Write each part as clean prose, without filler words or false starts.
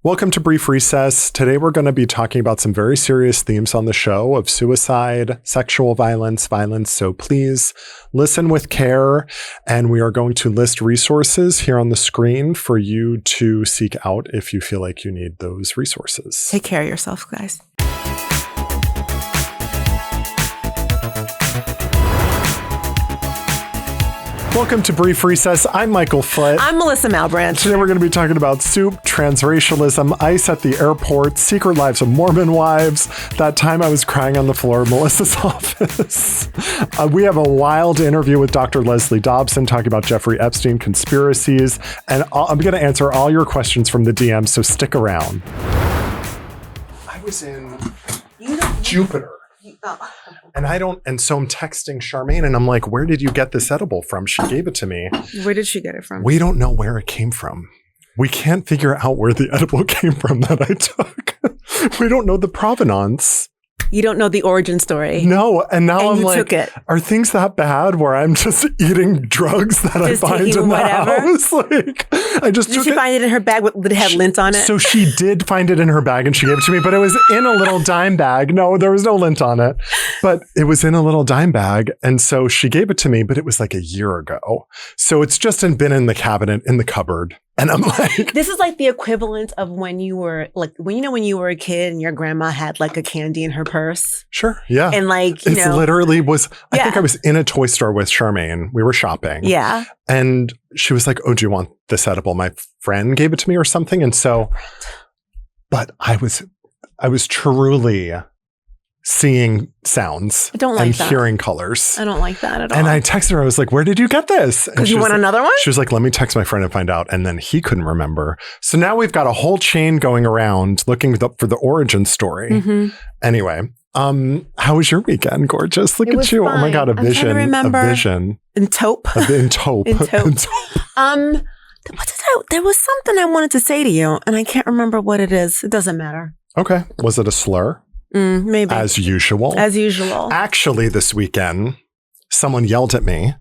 Welcome to Brief Recess. Today we're going to be talking about some very serious themes on the show of suicide, sexual violence. So please listen with care. And we are going to list resources here on the screen for you to seek out if you feel like you need those resources. Take care of yourself, guys. Welcome to Brief Recess. I'm Michael Foote. I'm Mélissa Malebranche. Today we're going to be talking about soup, transracialism, ICE at the airport, secret lives of Mormon wives, that time I was crying on the floor of Melissa's office. We have a wild interview with Dr. Leslie Dobson talking about Jeffrey Epstein conspiracies, and I'm going to answer all your questions from the DM, so stick around. I was in Jupiter. And so I'm texting Charmaine and I'm like, where did you get this edible from? She gave it to me. Where did she get it from? We don't know where it came from. We can't figure out where the edible came from that I took. We don't know the provenance. You don't know the origin story. No. And now I'm like, took it. Are things that bad where I'm just eating drugs that just I find in the house? Like, I just Did she find it in her bag? Did it have lint on it? So she did find it in her bag and she gave it to me, but it was in a little dime bag. No, there was no lint on it, but it was in a little dime bag. And so she gave it to me, but it was like a year ago. So it's just been in the cabinet, in the cupboard. And I'm like, this is like the equivalent of when you were like, when you were a kid and your grandma had like a candy in her purse. Sure. Yeah. And like, it literally was, I think I was in a toy store with Charmaine. We were shopping. Yeah. And she was like, oh, do you want this edible? My friend gave it to me or something. And so, but I was truly seeing sounds and hearing colors. I don't like that at all. And I texted her. I was like, where did you get this? Because you want another one? She was like, let me text my friend and find out. And then he couldn't remember. So now we've got a whole chain going around looking for the origin story. Mm-hmm. Anyway, how was your weekend, gorgeous? Look at you. Fine. Oh my God, a vision. In taupe. In taupe. There was something I wanted to say to you, and I can't remember what it is. It doesn't matter. Okay. Was it a slur? Maybe. As usual. Actually, this weekend, someone yelled at me.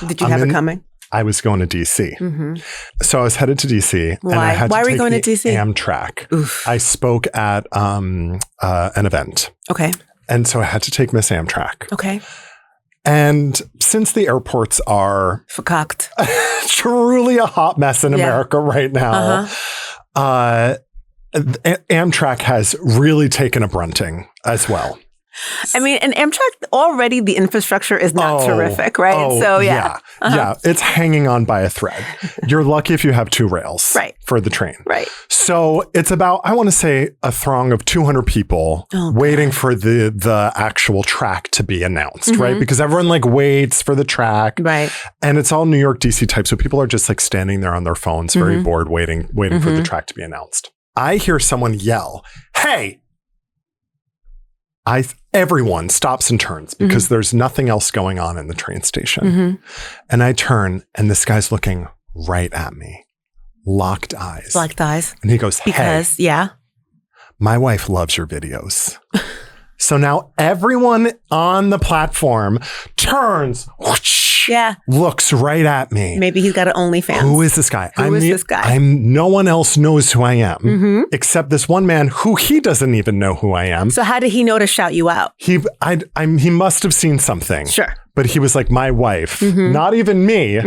Did you have it coming? I was going to DC. Mm-hmm. So I was headed to DC. Why? And I had Why to were you going to DC? Amtrak. Oof. I spoke at an event. Okay. And so I had to take Miss Amtrak. Okay. And since the airports are verkackt, truly a hot mess in America right now, Amtrak has really taken a brunting as well. I mean, and Amtrak, already the infrastructure is not terrific, right? So, yeah. Yeah, it's hanging on by a thread. You're lucky if you have two rails for the train. Right. So it's about, I want to say, a throng of 200 people waiting for the actual track to be announced, right? Because everyone like waits for the track. Right. And it's all New York, DC type. So people are just like standing there on their phones, very bored, waiting for the track to be announced. I hear someone yell, "Hey!" Everyone stops and turns because there's nothing else going on in the train station. And I turn and this guy's looking right at me. Locked eyes. And he goes, "Hey, my wife loves your videos." So now everyone on the platform turns, whoosh, looks right at me. Maybe he's got an OnlyFans. Who is this guy? This guy? No one else knows who I am except this one man who he doesn't even know who I am. So how did he know to shout you out? He must have seen something. Sure. But he was like, my wife, not even me.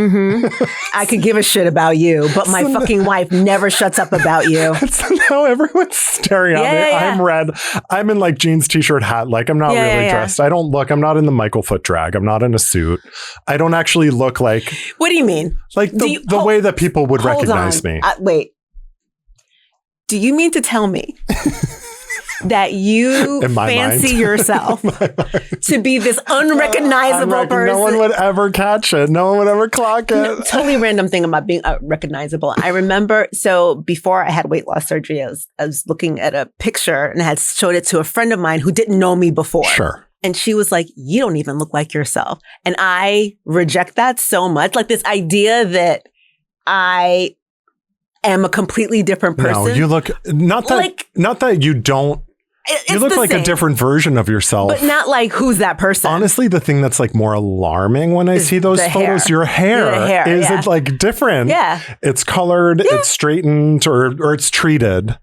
I could give a shit about you, but my fucking wife never shuts up about you. So now everyone's staring at me. I'm red. I'm in like jeans, t-shirt, hat. Like I'm not really dressed. I'm not in the Michael Foote drag. I'm not in a suit. I don't actually look like. What do you mean? Like the way that people would recognize me. Wait. Do you mean to tell me that you fancy yourself to be this unrecognizable person? No one would ever catch it. No one would ever clock it. No, totally random thing about being recognizable. I remember, so before I had weight loss surgery, I was looking at a picture and I had showed it to a friend of mine who didn't know me before. Sure. And she was like, you don't even look like yourself. And I reject that so much. Like this idea that I am a completely different person. No, you look, not that you don't You look like a different version of yourself. But not like, who's that person? Honestly, the thing that's like more alarming when I see those photos, your hair is it like different. Yeah. It's colored, it's straightened, or it's treated.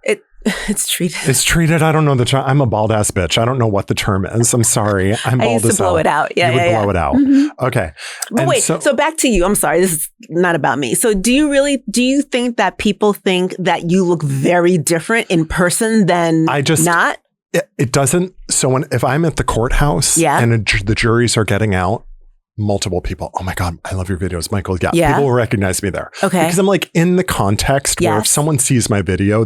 It's treated. It's treated. I don't know the term. I'm a bald ass bitch. I don't know what the term is. I'm sorry. I'm bald as hell. I used to blow it out. Yeah, you would blow it out. Mm-hmm. Okay. But wait, so back to you. I'm sorry. This is not about me. So do you think that people think that you look very different in person than not? It doesn't. So if I'm at the courthouse and the juries are getting out, multiple people, oh my God, I love your videos, Michael. Yeah. People will recognize me there. Okay. Because I'm like in the context where if someone sees my video,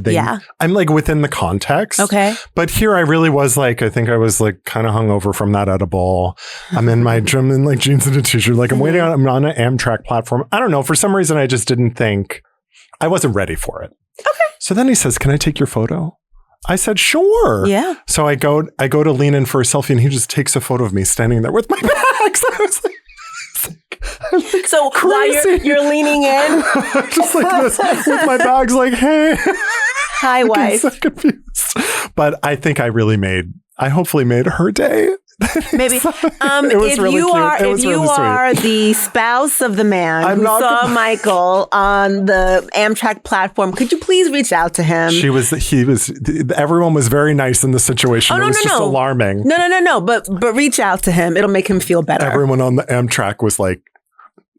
I'm like within the context. Okay. But here I really was like, I think I was like kind of hungover from that edible. I'm in my gym in like jeans and a t-shirt. Like I'm I'm on an Amtrak platform. I don't know. For some reason, I just didn't think, I wasn't ready for it. Okay. So then he says, can I take your photo? I said, sure. Yeah. So I go to lean in for a selfie and he just takes a photo of me standing there with my bags. I was like, so crazy. While you're leaning in, just like this with my bags, like, hey, hi, wife. So confused. But I think I hopefully made her day. Maybe if you are the spouse of the man who saw Michael on the Amtrak platform, could you please reach out to him? Everyone was very nice in the situation. It was just alarming. No. But reach out to him. It'll make him feel better. Everyone on the Amtrak was like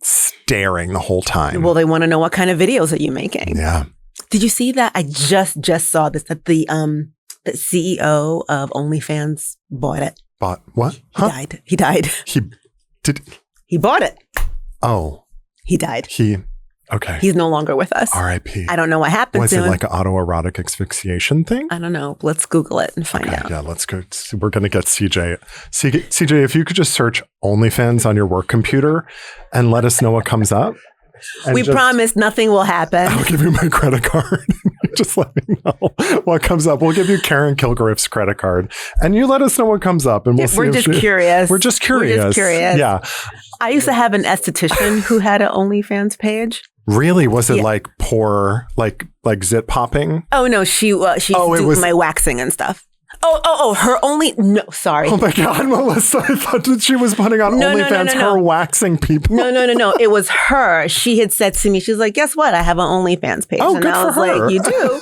staring the whole time. Well, they want to know what kind of videos are you making. Yeah. Did you see that? I just saw this, that the CEO of OnlyFans bought it. Bought what? He died. He bought it. Oh. He died. Okay. He's no longer with us. R.I.P. I don't know what happened to him. Was it like an autoerotic asphyxiation thing? I don't know. Let's Google it and find out. Yeah, let's go. We're going to get CJ. CJ, if you could just search OnlyFans on your work computer and let us know what comes up. We promise nothing will happen. I'll give you my credit card. Just let me know what comes up. We'll give you Karen Kilgariff's credit card and you let us know what comes up and we'll see. We're just curious. We're just curious. Yeah. I used to have an esthetician who had an OnlyFans page. Really? Was it like pore, like zit popping? Oh no, she used to do my waxing and stuff. No, sorry. Oh my God, Melissa, I thought that she was putting on OnlyFans, her waxing people. No. It was her. She had said to me, she's like, guess what? I have an OnlyFans page. Oh, and good I was for her. like, you do?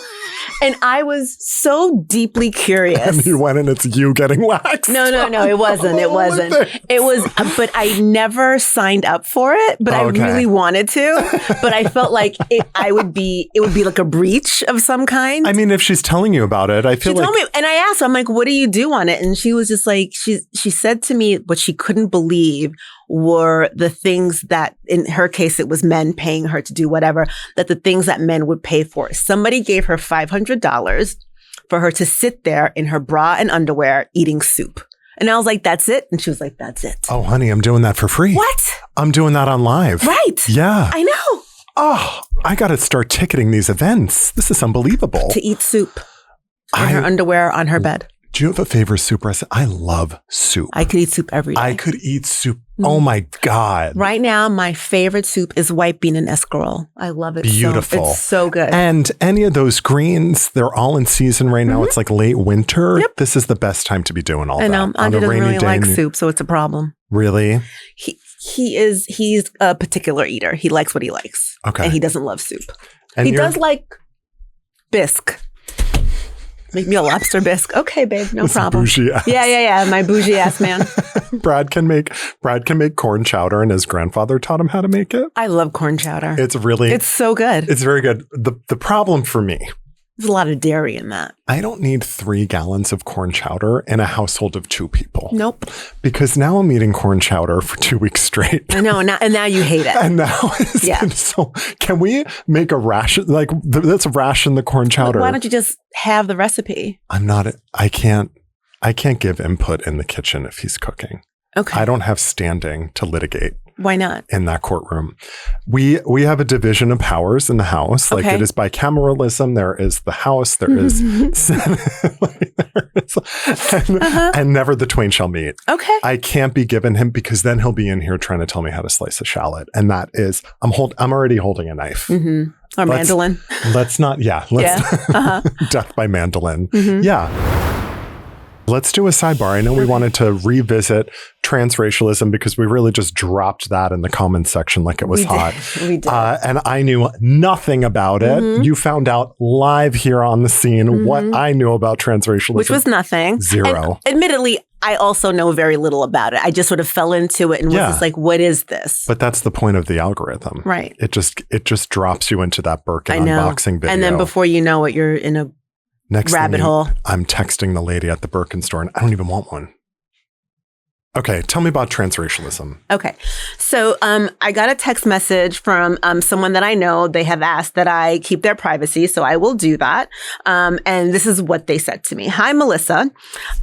And I was so deeply curious. And you went and it's you getting waxed. No, it wasn't. It wasn't. It was, but I never signed up for it, but I really wanted to. But I felt like it would be like a breach of some kind. I mean, if she's telling you about it, I feel like. She told me, and I asked her, I'm like, what do you do on it? And she was just like, she said to me what she couldn't believe were the things that, in her case, it was men paying her to do whatever, that the things that men would pay for. Somebody gave her $500 for her to sit there in her bra and underwear eating soup. And I was like, that's it? And she was like, that's it. Oh, honey, I'm doing that for free. What? I'm doing that on live. Right. Yeah. I know. Oh, I got to start ticketing these events. This is unbelievable. To eat soup in her underwear on her bed. Do you have a favorite soup recipe? I love soup. I could eat soup every day. I could eat soup. Oh my God. Right now, my favorite soup is white bean and escarole. I love it. Beautiful. It's so good. And any of those greens, they're all in season right now. It's like late winter. Yep. This is the best time to be doing all that. I know. Andre doesn't really like soup, so it's a problem. Really? He's a particular eater. He likes what he likes. Okay. And he doesn't love soup. And he does like bisque. Make me a lobster bisque. Okay, babe, no problem. Bougie ass. Yeah. My bougie ass man. Brad can make corn chowder, and his grandfather taught him how to make it. I love corn chowder. It's so good. It's very good. The problem for me, there's a lot of dairy in that. I don't need 3 gallons of corn chowder in a household of 2 people. Nope. Because now I'm eating corn chowder for 2 weeks straight. I know. And now you hate it. And now so can we make a ration? Like, let's ration the corn chowder. Why don't you just have the recipe? I can't give input in the kitchen if he's cooking. Okay. I don't have standing to litigate. Why not? In that courtroom. We have a division of powers in the house. Like it is bicameralism. There is the House. There is Senate. And never the twain shall meet. Okay. I can't be given him because then he'll be in here trying to tell me how to slice a shallot. And that is, I'm already holding a knife. Mm-hmm. Or mandolin. Let's not, death by mandolin. Mm-hmm. Yeah. Let's do a sidebar. I know we wanted to revisit transracialism because we really just dropped that in the comments section like it was hot. We did. And I knew nothing about it. You found out live here on the scene what I knew about transracialism. Which was nothing. Zero. And admittedly, I also know very little about it. I just sort of fell into it and was just like, what is this? But that's the point of the algorithm. Right. It just drops you into that Birkin unboxing video. And then before you know it, you're in a rabbit hole. I'm texting the lady at the Birkin store and I don't even want one. Okay, tell me about transracialism. Okay, so I got a text message from someone that I know. They have asked that I keep their privacy, so I will do that. And this is what they said to me. Hi, Melissa.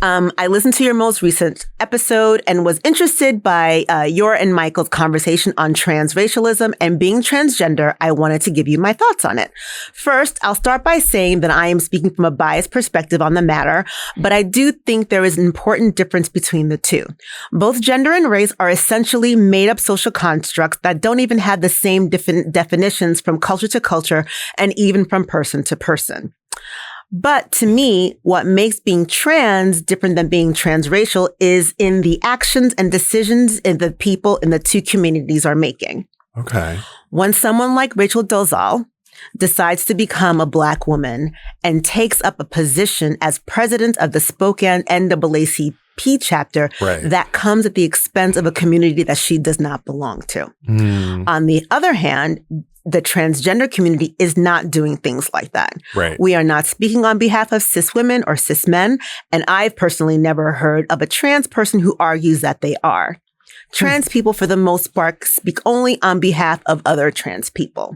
I listened to your most recent episode and was interested by your and Michael's conversation on transracialism and being transgender. I wanted to give you my thoughts on it. First, I'll start by saying that I am speaking from a biased perspective on the matter, but I do think there is an important difference between the two. Both gender and race are essentially made-up social constructs that don't even have the same definitions from culture to culture and even from person to person. But to me, what makes being trans different than being transracial is in the actions and decisions in the people in the two communities are making. Okay. When someone like Rachel Dolezal decides to become a Black woman and takes up a position as president of the Spokane NAACP chapter, that comes at the expense of a community that she does not belong to. On the other hand, the transgender community is not doing things like that. We are not speaking on behalf of cis women or cis men, and I've personally never heard of a trans person who argues that they are. Trans people, for the most part, speak only on behalf of other trans people.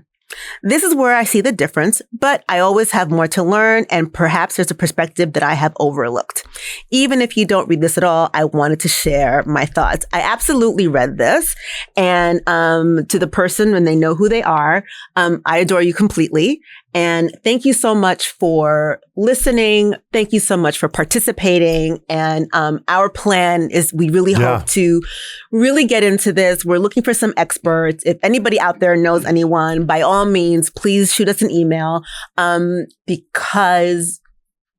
This is where I see the difference, but I always have more to learn, and perhaps there's a perspective that I have overlooked. Even if you don't read this at all, I wanted to share my thoughts. I absolutely read this, and to the person, when they know who they are, I adore you completely. And thank you so much for listening. Thank you so much for participating. And our plan is we really hope to really get into this. We're looking for some experts. If anybody out there knows anyone, by all means, please shoot us an email. Because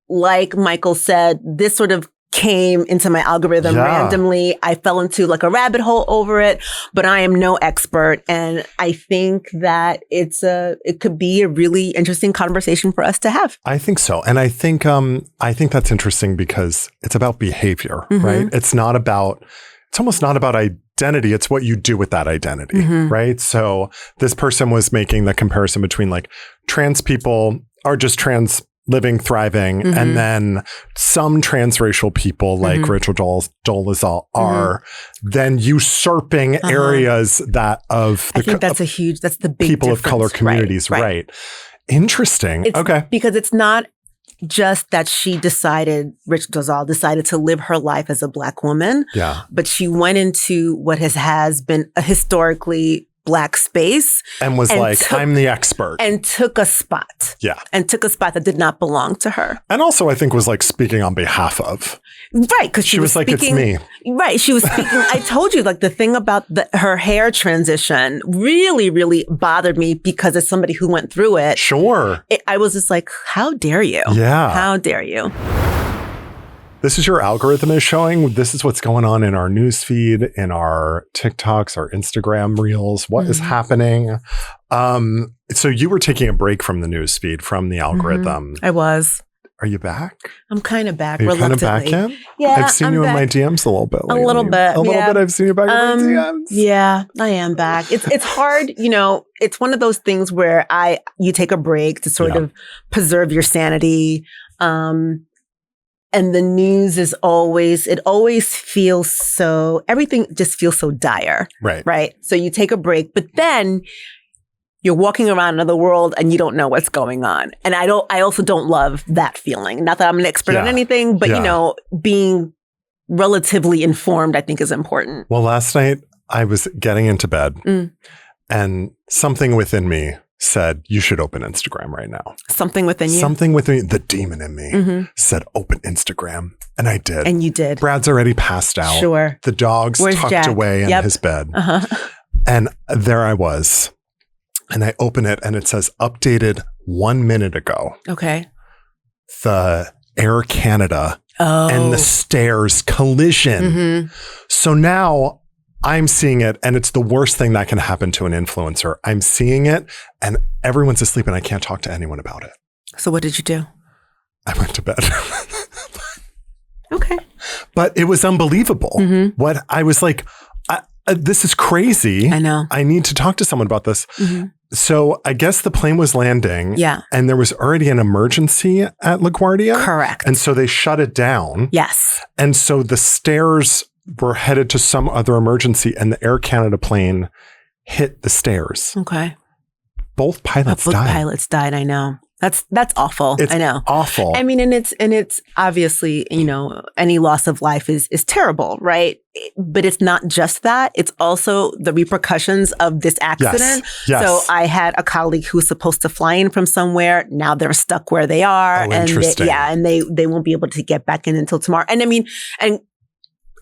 like Michael said, this sort of came into my algorithm randomly. I fell into like a rabbit hole over it, but I am no expert. And I think that it could be a really interesting conversation for us to have. I think so. And I think that's interesting because it's about behavior, right? It's almost not about identity. It's what you do with that identity, right? So this person was making the comparison between like trans people are just trans living, thriving, and then some transracial people like Rachel Dolezal are then usurping areas that of the I think that's the big people difference. Of color communities, right? Interesting. Okay. Because it's not just that Rachel Dolezal decided to live her life as a Black woman, but she went into what has been a historically Black space. And was I'm the expert. And took a spot. And took a spot that did not belong to her. And also, I think was like speaking on behalf of. Right. Because she was like, speaking, it's me. Right. She was speaking. I told you, like, the thing about her hair transition really, really bothered me because as somebody who went through it. Sure. I was just like, how dare you? Yeah. How dare you? This is your algorithm is showing. This is what's going on in our news feed, in our TikToks, our Instagram reels. What is happening? So you were taking a break from the news feed, from the algorithm. I was. Are you back? I'm kind of back. Are you reluctantly. kind of back yet? Yeah, I've seen you in my DMs a little bit lately. A little bit. A little bit. I've seen you back in my DMs. Yeah, I am back. It's hard, it's one of those things where you take a break to sort of preserve your sanity. And the news is it always feels everything just feels so dire. Right. So you take a break, but then you're walking around another world and you don't know what's going on. And I also don't love that feeling. Not that I'm an expert on anything, but being relatively informed, I think is important. Well, last night I was getting into bed and something within me said, you should open Instagram right now. Something within you? Something within me, the demon in me said, open Instagram. And I did. And you did. Brad's already passed out. Sure. The dog's tucked Jack? away in his bed. And there I was. And I open it and it says, updated 1 minute ago. Okay. The Air Canada and the stairs collision. So now I'm seeing it, and it's the worst thing that can happen to an influencer. I'm seeing it, and everyone's asleep, and I can't talk to anyone about it. So what did you do? I went to bed. Okay. But it was unbelievable. What I was like, this is crazy. I know. I need to talk to someone about this. So I guess the plane was landing. Yeah. And there was already an emergency at LaGuardia. Correct. And so they shut it down. Yes. And so the stairs were headed to some other emergency, and the Air Canada plane hit the stairs. Okay. Both pilots died. Both pilots died, I know. That's awful. It's I know. Awful. I mean, and it's obviously, any loss of life is terrible, right? But it's not just that. It's also the repercussions of this accident. Yes. So I had a colleague who was supposed to fly in from somewhere. Now they're stuck where they are. Oh, interesting. And they won't be able to get back in until tomorrow. And I mean, and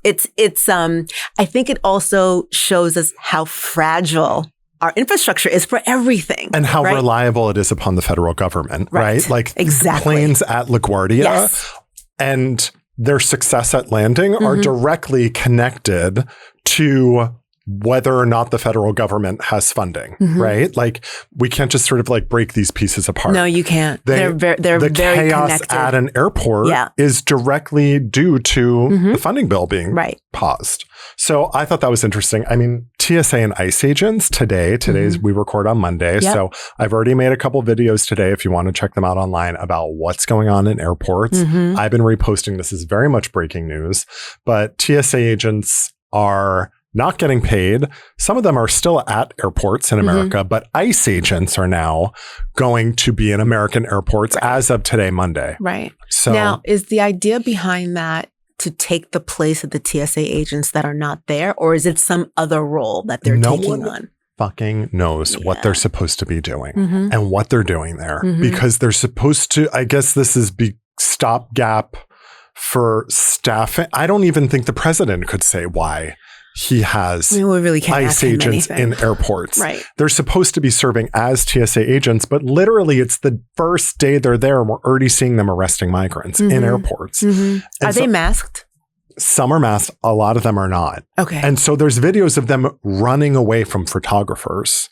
it's I think it also shows us how fragile our infrastructure is for everything. And how reliable it is upon the federal government, right? Like planes at LaGuardia and their success at landing are directly connected to whether or not the federal government has funding, right? Like we can't just sort of like break these pieces apart. No, you can't. They're very the chaos connected. At an airport is directly due to the funding bill being paused. So I thought that was interesting. I mean, TSA and ICE agents today's we record on Monday. So I've already made a couple videos today if you want to check them out online about what's going on in airports. I've been reposting. This is very much breaking news, but TSA agents are not getting paid. Some of them are still at airports in America, but ICE agents are now going to be in American airports as of today, Monday. Right. So now, is the idea behind that to take the place of the TSA agents that are not there, or is it some other role that they're taking on? Fucking knows what they're supposed to be doing and what they're doing there because they're supposed to, I guess this is stopgap for staffing. I don't even think the president could say why he has we really can't ICE agents in airports. Right. They're supposed to be serving as TSA agents, but literally it's the first day they're there and we're already seeing them arresting migrants in airports. Are they masked? Some are masked. A lot of them are not. Okay. And so there's videos of them running away from photographers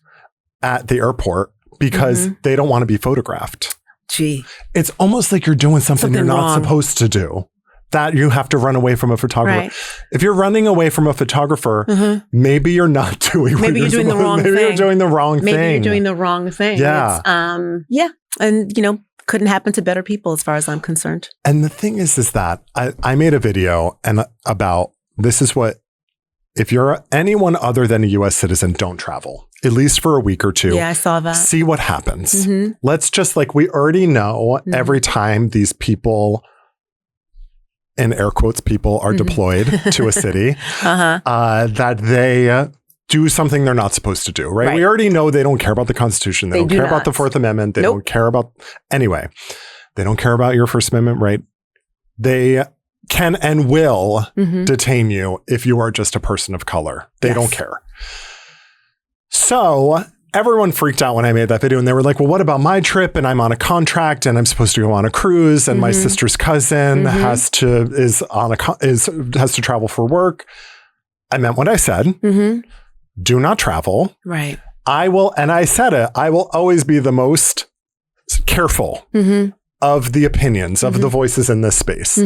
at the airport because they don't want to be photographed. Gee. It's almost like you're doing something you're not supposed to do. That you have to run away from a photographer. Right. If you're running away from a photographer, maybe you're not doing. Maybe you're doing the wrong thing. Maybe you're doing the wrong thing. Maybe you're doing the wrong thing. Yeah. And couldn't happen to better people as far as I'm concerned. And the thing is that I made a video about this is what, if you're anyone other than a U.S. citizen, don't travel, at least for a week or two. Yeah, I saw that. See what happens. Let's just we already know every time these people, in air quotes, people are deployed to a city, that they do something they're not supposed to do, right? We already know they don't care about the Constitution. They don't care about the Fourth Amendment. They don't care about, anyway, they don't care about your First Amendment right. They can and will detain you if you are just a person of color. They don't care. So everyone freaked out when I made that video and they were like, well, what about my trip? And I'm on a contract and I'm supposed to go on a cruise and my sister's cousin has to travel for work. I meant what I said. Do not travel. Right. I will, and I said it, I will always be the most careful of the opinions of the voices in this space.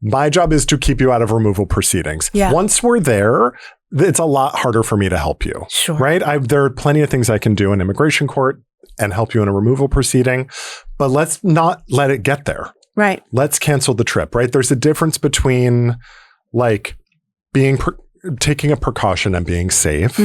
My job is to keep you out of removal proceedings. Yeah. Once we're there, it's a lot harder for me to help you. Sure. Right? There are plenty of things I can do in immigration court and help you in a removal proceeding, but let's not let it get there. Right. Let's cancel the trip, right? There's a difference between taking a precaution and being safe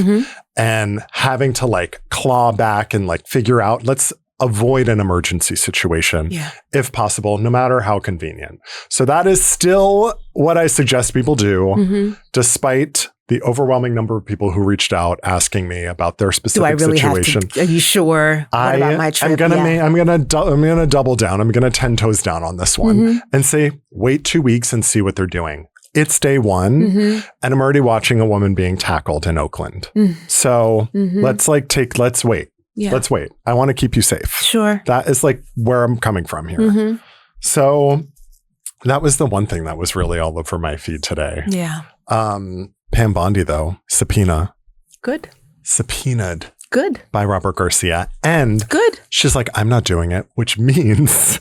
and having to claw back and figure out, let's avoid an emergency situation if possible, no matter how convenient. So that is still what I suggest people do, despite the overwhelming number of people who reached out asking me about their specific situation. Are you sure? What about my trip? I'm gonna double down. I'm gonna 10 toes down on this one and say, wait 2 weeks and see what they're doing. It's day one, and I'm already watching a woman being tackled in Oakland. So let's wait. Yeah. Let's wait. I want to keep you safe. Sure. That is where I'm coming from here. So That was the one thing that was really all over my feed today. Yeah. Pam Bondi, though, subpoenaed Good. by Robert Garcia. And Good. she's like, I'm not doing it, which means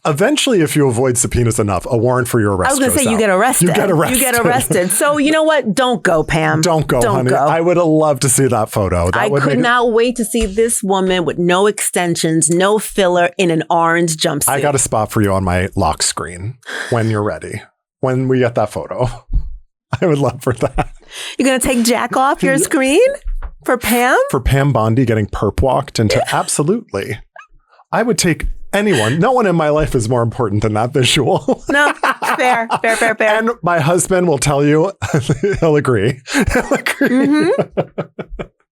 eventually, if you avoid subpoenas enough, a warrant for your arrest I was going to say, goes you out. get arrested. You get arrested. So you know what? Don't go, Pam. Don't go, honey. Go. I would have loved to see that photo. I could not wait to see this woman with no extensions, no filler, in an orange jumpsuit. I got a spot for you on my lock screen when you're ready. When we get that photo. I would love for that. You're going to take Jack off your screen for Pam? For Pam Bondi getting perp walked into absolutely. I would take anyone. No one in my life is more important than that visual. No, fair. And my husband will tell you, he'll agree.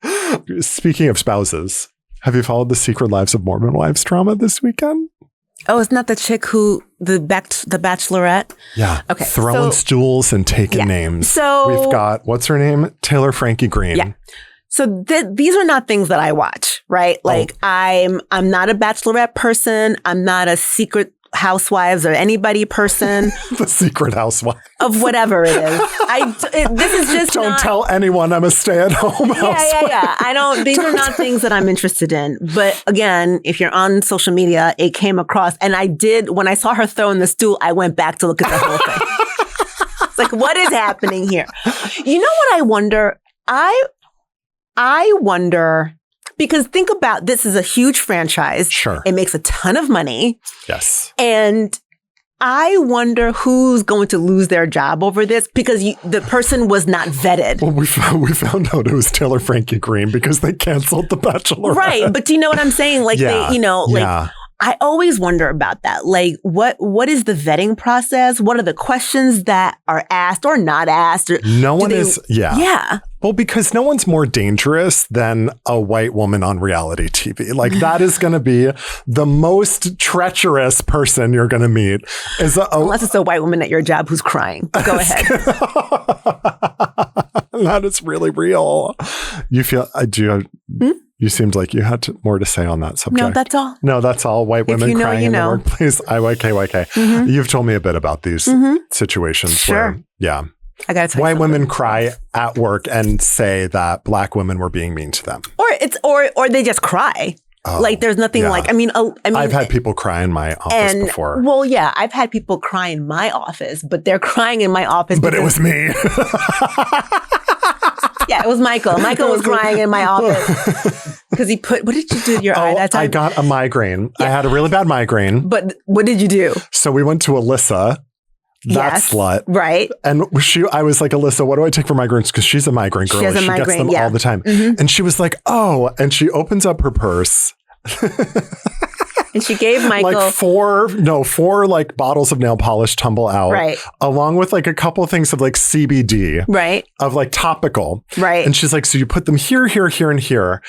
Mm-hmm. Speaking of spouses, have you followed the Secret Lives of Mormon Wives drama this weekend? Oh, it's not the chick who, the Bachelorette? Yeah. Okay. Throwing stools and taking names. So we've got, what's her name? Taylor Frankie Green. Yeah. So these are not things that I watch, right? Like I'm not a Bachelorette person. I'm not a Secret Housewives or anybody person. The Secret Housewives. Of whatever it is. This is just Don't tell anyone I'm a stay-at-home housewife. Yeah. These are not things that I'm interested in. But again, if you're on social media, it came across. And when I saw her throwing the stool, I went back to look at the whole thing. It's like, what is happening here? You know what I wonder? I wonder, because think about, this is a huge franchise. Sure. It makes a ton of money. Yes. And I wonder who's going to lose their job over this, because the person was not vetted. Well, we found out it was Taylor Frankie Green because they canceled The Bachelorette. Right. But do you know what I'm saying? Like, I always wonder about that. Like, what is the vetting process? What are the questions that are asked or not asked? Yeah. Well, because no one's more dangerous than a white woman on reality TV. Like, that is going to be the most treacherous person you're going to meet. Unless it's a white woman at your job who's crying. Go ahead. That is really real. You feel, you seemed like you had more to say on that subject. No, that's all. No, that's all. White women crying in the workplace. YK. Mm-hmm. You've told me a bit about these situations where, I gotta tell white you women cry at work and say that black women were being mean to them. Or they just cry. Like there's nothing like, I mean, I've had people cry in my office before. Well, yeah, I've had people cry in my office, but they're crying in my office. But it was me. Yeah, it was Michael. Michael was crying in my office because he what did you do to your eye that time? I got a migraine. Yeah. I had a really bad migraine. But what did you do? So we went to Alyssa. That slut. Right. And I was like, Alyssa, what do I take for migraines? Because she's a migraine girl. She gets them all the time. Mm-hmm. And she was like, oh, and she opens up her purse. And she gave Michael like four like bottles of nail polish tumble out. Right. Along with like a couple of things of like CBD. Right. Of like topical. Right. And she's like, so you put them here, and here.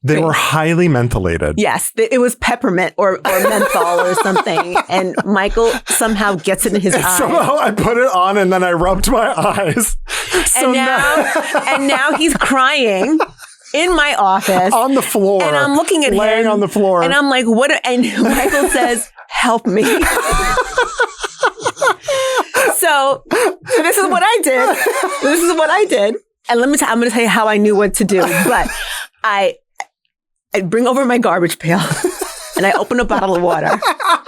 They were highly mentholated. Yes. It was peppermint or menthol or something. And Michael somehow gets it in his eye. Somehow I put it on and then I rubbed my eyes. And now he's crying. In my office. On the floor. And I'm looking at him. Laying on the floor. And I'm like, what? And Michael says, help me. So this is what I did. And I'm going to tell you how I knew what to do. But I bring over my garbage pail. And I open a bottle of water.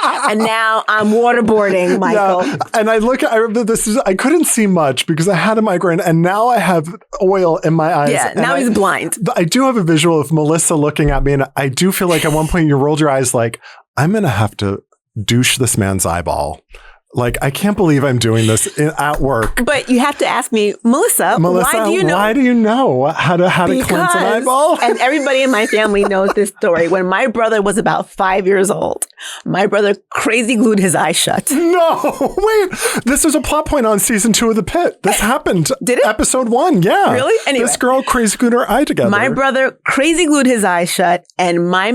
And now I'm waterboarding Michael. Yeah. And I remember I couldn't see much because I had a migraine and now I have oil in my eyes. Yeah, now he's blind. I do have a visual of Melissa looking at me and I do feel like at one point you rolled your eyes like, I'm going to have to douche this man's eyeball. Like, I can't believe I'm doing this at work. But you have to ask me, Melissa, why do you know how to cleanse an eyeball? And everybody in my family knows this story. When my brother was about 5 years old, my brother crazy glued his eye shut. No, wait. This was a plot point on season 2 of The Pit. This happened. Did it? Episode 1, yeah. Really? Anyway. This girl crazy glued her eye together. My brother crazy glued his eye shut, and my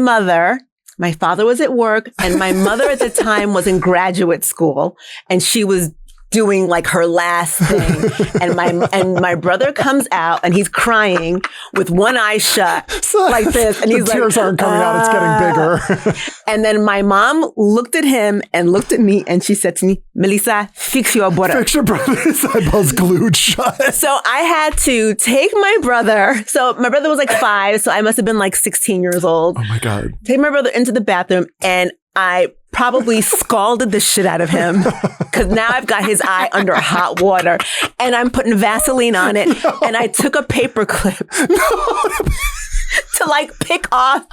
father was at work, and my mother at the time was in graduate school, and she was doing like her last thing. and my brother comes out and he's crying with one eye shut like this. And he's the tears aren't coming out, it's getting bigger. And then my mom looked at him and looked at me and she said to me, Mélissa, fix your brother. Fix your brother. His eyeballs glued shut. So I had to take my brother. So my brother was like 5. So I must have been like 16 years old. Oh my God. Take my brother into the bathroom and I probably scalded the shit out of him because now I've got his eye under hot water and I'm putting Vaseline on it. No. And I took a paper clip to like pick off.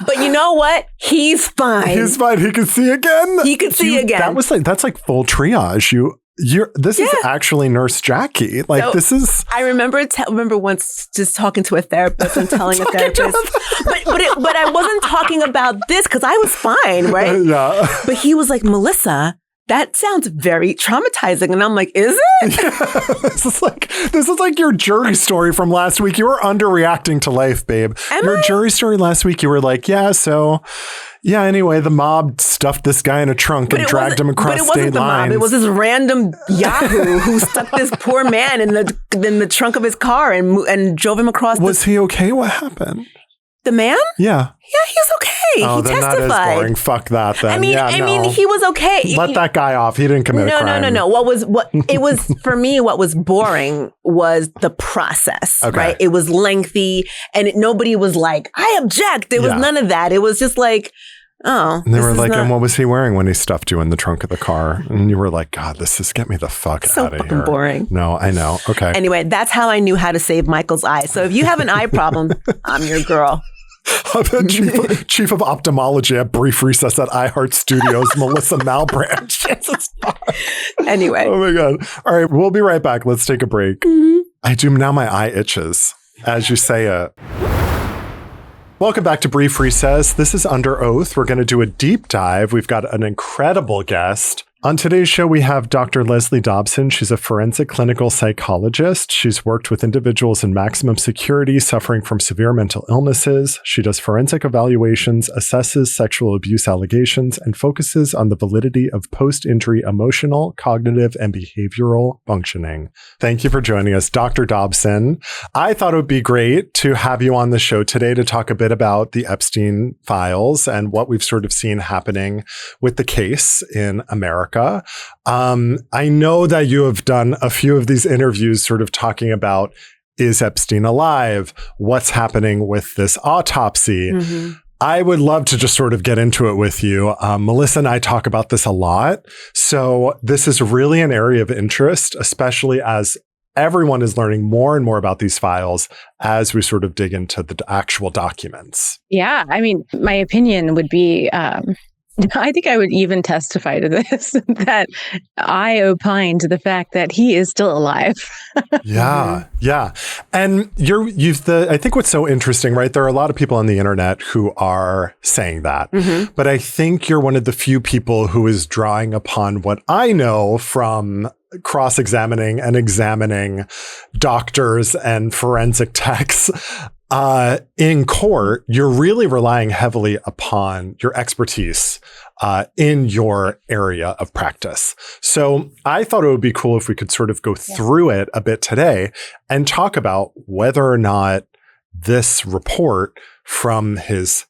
But you know what? He's fine. He's fine. He can see again. He can see again. That's like full triage. This is actually Nurse Jackie. Like so, this is. I remember once just talking to a therapist and telling a therapist, but I wasn't talking about this because I was fine, right? Yeah. But he was like, Mélissa, that sounds very traumatizing, and I'm like, is it? Yeah. This is like your jury story from last week. You were underreacting to life, babe. Your jury story last week, you were like, yeah, anyway, the mob stuffed this guy in a trunk and dragged him across state lines. But it wasn't the mob. It was this random Yahoo who stuck this poor man in the trunk of his car and drove him across. Was he okay? What happened? The man? Yeah. Yeah, he's okay. Oh, he then testified. That is boring. Fuck that then. I mean, he was okay. Let that guy off. He didn't commit a crime. No. For me, what was boring was the process, right? It was lengthy and nobody was like, I object. There was none of that. It was just like, oh. And they were like, and what was he wearing when he stuffed you in the trunk of the car? And you were like, God, get me the fuck out of here. So boring. No, I know. Okay. Anyway, that's how I knew how to save Michael's eye. So if you have an eye problem, I'm your girl. Chief of ophthalmology at Brief Recess at iHeart Studios, Mélissa Malebranche. Anyway. Oh my God. All right, we'll be right back. Let's take a break. Mm-hmm. Now my eye itches as you say it. Welcome back to Brief Recess. This is Under Oath. We're going to do a deep dive. We've got an incredible guest. On today's show, we have Dr. Leslie Dobson. She's a forensic clinical psychologist. She's worked with individuals in maximum security suffering from severe mental illnesses. She does forensic evaluations, assesses sexual abuse allegations, and focuses on the validity of post-injury emotional, cognitive, and behavioral functioning. Thank you for joining us, Dr. Dobson. I thought it would be great to have you on the show today to talk a bit about the Epstein files and what we've sort of seen happening with the case in America. I know that you have done a few of these interviews sort of talking about, is Epstein alive? What's happening with this autopsy? Mm-hmm. I would love to just sort of get into it with you. Mélissa and I talk about this a lot. So this is really an area of interest, especially as everyone is learning more and more about these files as we sort of dig into the actual documents. Yeah. I mean, my opinion would be, I think I would even testify to this, that I opine to the fact that he is still alive. Yeah. And I think what's so interesting, right? There are a lot of people on the internet who are saying that, mm-hmm. but I think you're one of the few people who is drawing upon what I know from cross-examining and examining doctors and forensic techs. In court, you're really relying heavily upon your expertise in your area of practice. So I thought it would be cool if we could sort of go through it a bit today and talk about whether or not this report from his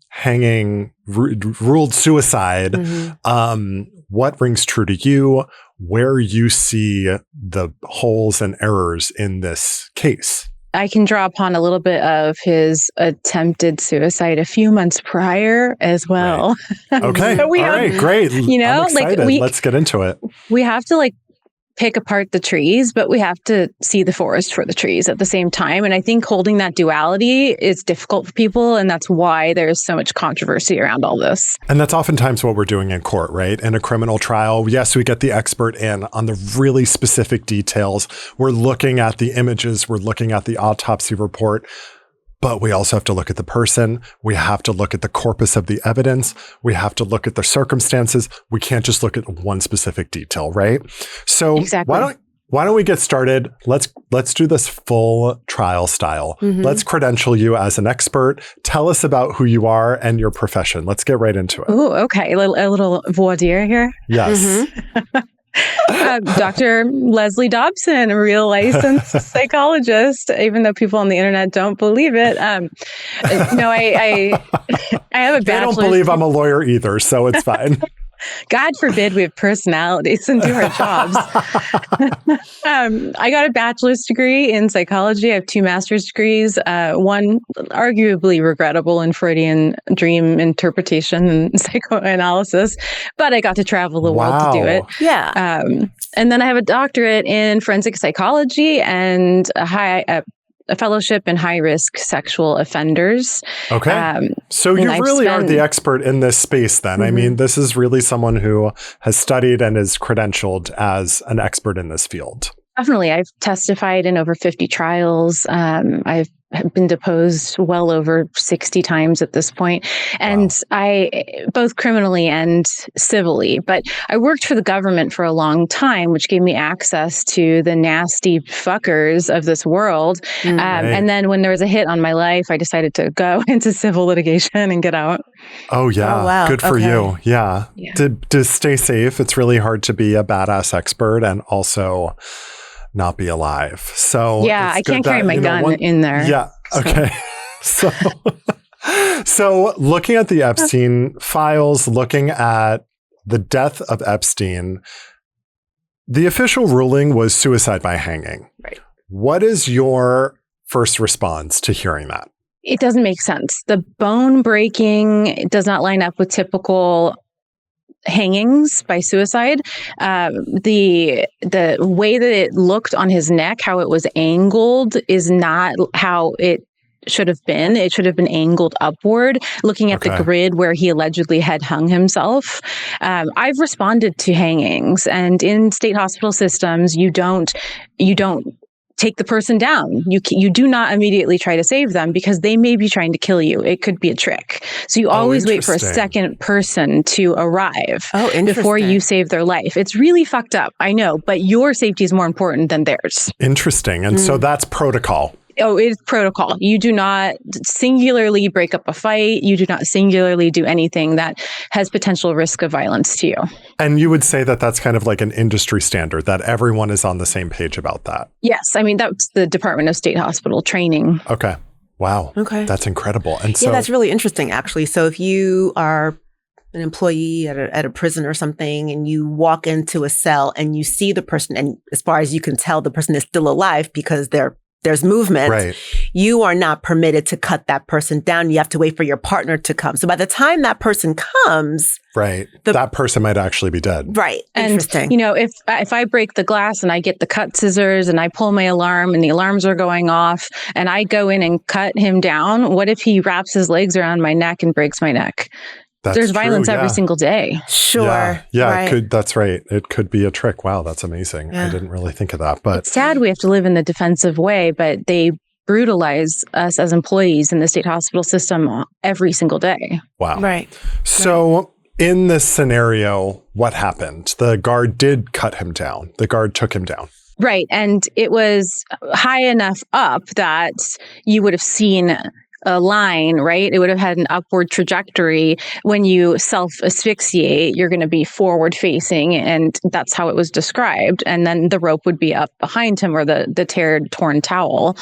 hanging, ruled suicide, mm-hmm. What rings true to you, where you see the holes and errors in this case. I can draw upon a little bit of his attempted suicide a few months prior as well. Right. Okay. So all right, great. You know, I'm excited. Let's get into it. We have to pick apart the trees, but we have to see the forest for the trees at the same time. And I think holding that duality is difficult for people. And that's why there's so much controversy around all this. And that's oftentimes what we're doing in court, right? In a criminal trial, yes, we get the expert in on the really specific details. We're looking at the images. We're looking at the autopsy report. But we also have to look at the person. We have to look at the corpus of the evidence. We have to look at the circumstances. We can't just look at one specific detail, right? So exactly. Why don't we get started? Let's do this full trial style. Mm-hmm. Let's credential you as an expert. Tell us about who you are and your profession. Let's get right into it. Oh, okay. A little voir dire here. Yes. Mm-hmm. Dr. Leslie Dobson, a real licensed psychologist, even though people on the internet don't believe it. No, I have a bachelor's. They don't believe I'm a lawyer either, so it's fine. God forbid we have personalities and do our jobs. I got a bachelor's degree in psychology. I have 2 master's degrees, one arguably regrettable in Freudian dream interpretation and psychoanalysis, but I got to travel the world to do it. Yeah. And then I have a doctorate in forensic psychology and a fellowship in high-risk sexual offenders. Okay. So you really are the expert in this space then. Mm-hmm. I mean, this is really someone who has studied and is credentialed as an expert in this field. Definitely. I've testified in over 50 trials. I've been deposed well over 60 times at this point. And I, both criminally and civilly, but I worked for the government for a long time, which gave me access to the nasty fuckers of this world. Right. And then when there was a hit on my life, I decided to go into civil litigation and get out. Oh, yeah. Oh, wow. Good for you. Yeah. To stay safe, it's really hard to be a badass expert and also not be alive. So yeah, I can't carry my gun in there. Yeah. Okay. So looking at the Epstein files, looking at the death of Epstein, the official ruling was suicide by hanging. Right. What is your first response to hearing that? It doesn't make sense. The bone breaking does not line up with typical hangings by suicide. The way that it looked on his neck, how it was angled, is not how it should have been. It should have been angled upward, looking at the grid where he allegedly had hung himself. I've responded to hangings, and in state hospital systems, you don't take the person down. You do not immediately try to save them because they may be trying to kill you. It could be a trick. So you always wait for a second person to arrive before you save their life. It's really fucked up, I know, but your safety is more important than theirs. Interesting. And so that's protocol. Oh, it's protocol. You do not singularly break up a fight. You do not singularly do anything that has potential risk of violence to you. And you would say that that's kind of like an industry standard, that everyone is on the same page about that? Yes. I mean, that's the Department of State Hospital training. Okay. Wow. Okay. That's incredible. And so that's really interesting, actually. So if you are an employee at a prison or something, and you walk into a cell and you see the person, and as far as you can tell, the person is still alive because there's movement. Right. You are not permitted to cut that person down. You have to wait for your partner to come. So by the time that person comes, that person might actually be dead. Right. And, interesting. If I break the glass and I get the cut scissors and I pull my alarm and the alarms are going off and I go in and cut him down, what if he wraps his legs around my neck and breaks my neck? There's violence every single day. Sure. Yeah, right. It could. That's right. It could be a trick. Wow, that's amazing. I didn't really think of that. But it's sad we have to live in the defensive way, but they brutalize us as employees in the state hospital system every single day. Wow. Right. So in this scenario, what happened? The guard did cut him down. The guard took him down. Right. And it was high enough up that you would have seen a line, right? It would have had an upward trajectory. When you self-asphyxiate, you're going to be forward facing, and that's how it was described. And then the rope would be up behind him, or the torn towel.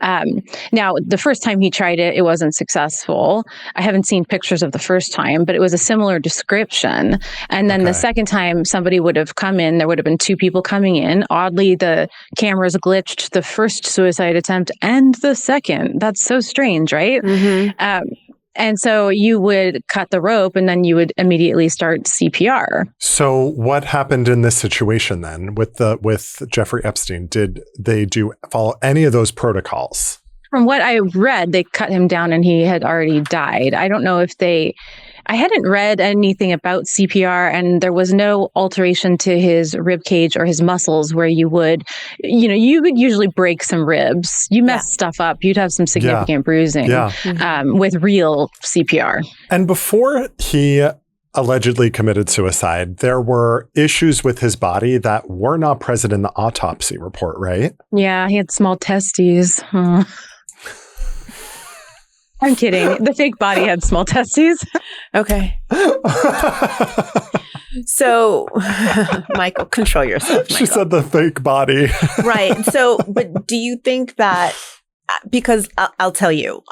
Now, the first time he tried it, it wasn't successful. I haven't seen pictures of the first time, but it was a similar description. And then the second time somebody would have come in, there would have been 2 people coming in. Oddly, the cameras glitched the first suicide attempt and the second. That's so strange, right? Mm-hmm. And so you would cut the rope and then you would immediately start CPR. So what happened in this situation then with Jeffrey Epstein? Did they follow any of those protocols? From what I read, they cut him down and he had already died. I don't know if I hadn't read anything about CPR, and there was no alteration to his rib cage or his muscles where you would usually break some ribs. You mess stuff up, you'd have some significant bruising with real CPR. And before he allegedly committed suicide, there were issues with his body that were not present in the autopsy report, right? Yeah, he had small testes. I'm kidding. The fake body had small testes. Okay. So, Michael, control yourself, Michael. She said the fake body. Right. So, but do you think that, because I'll tell you,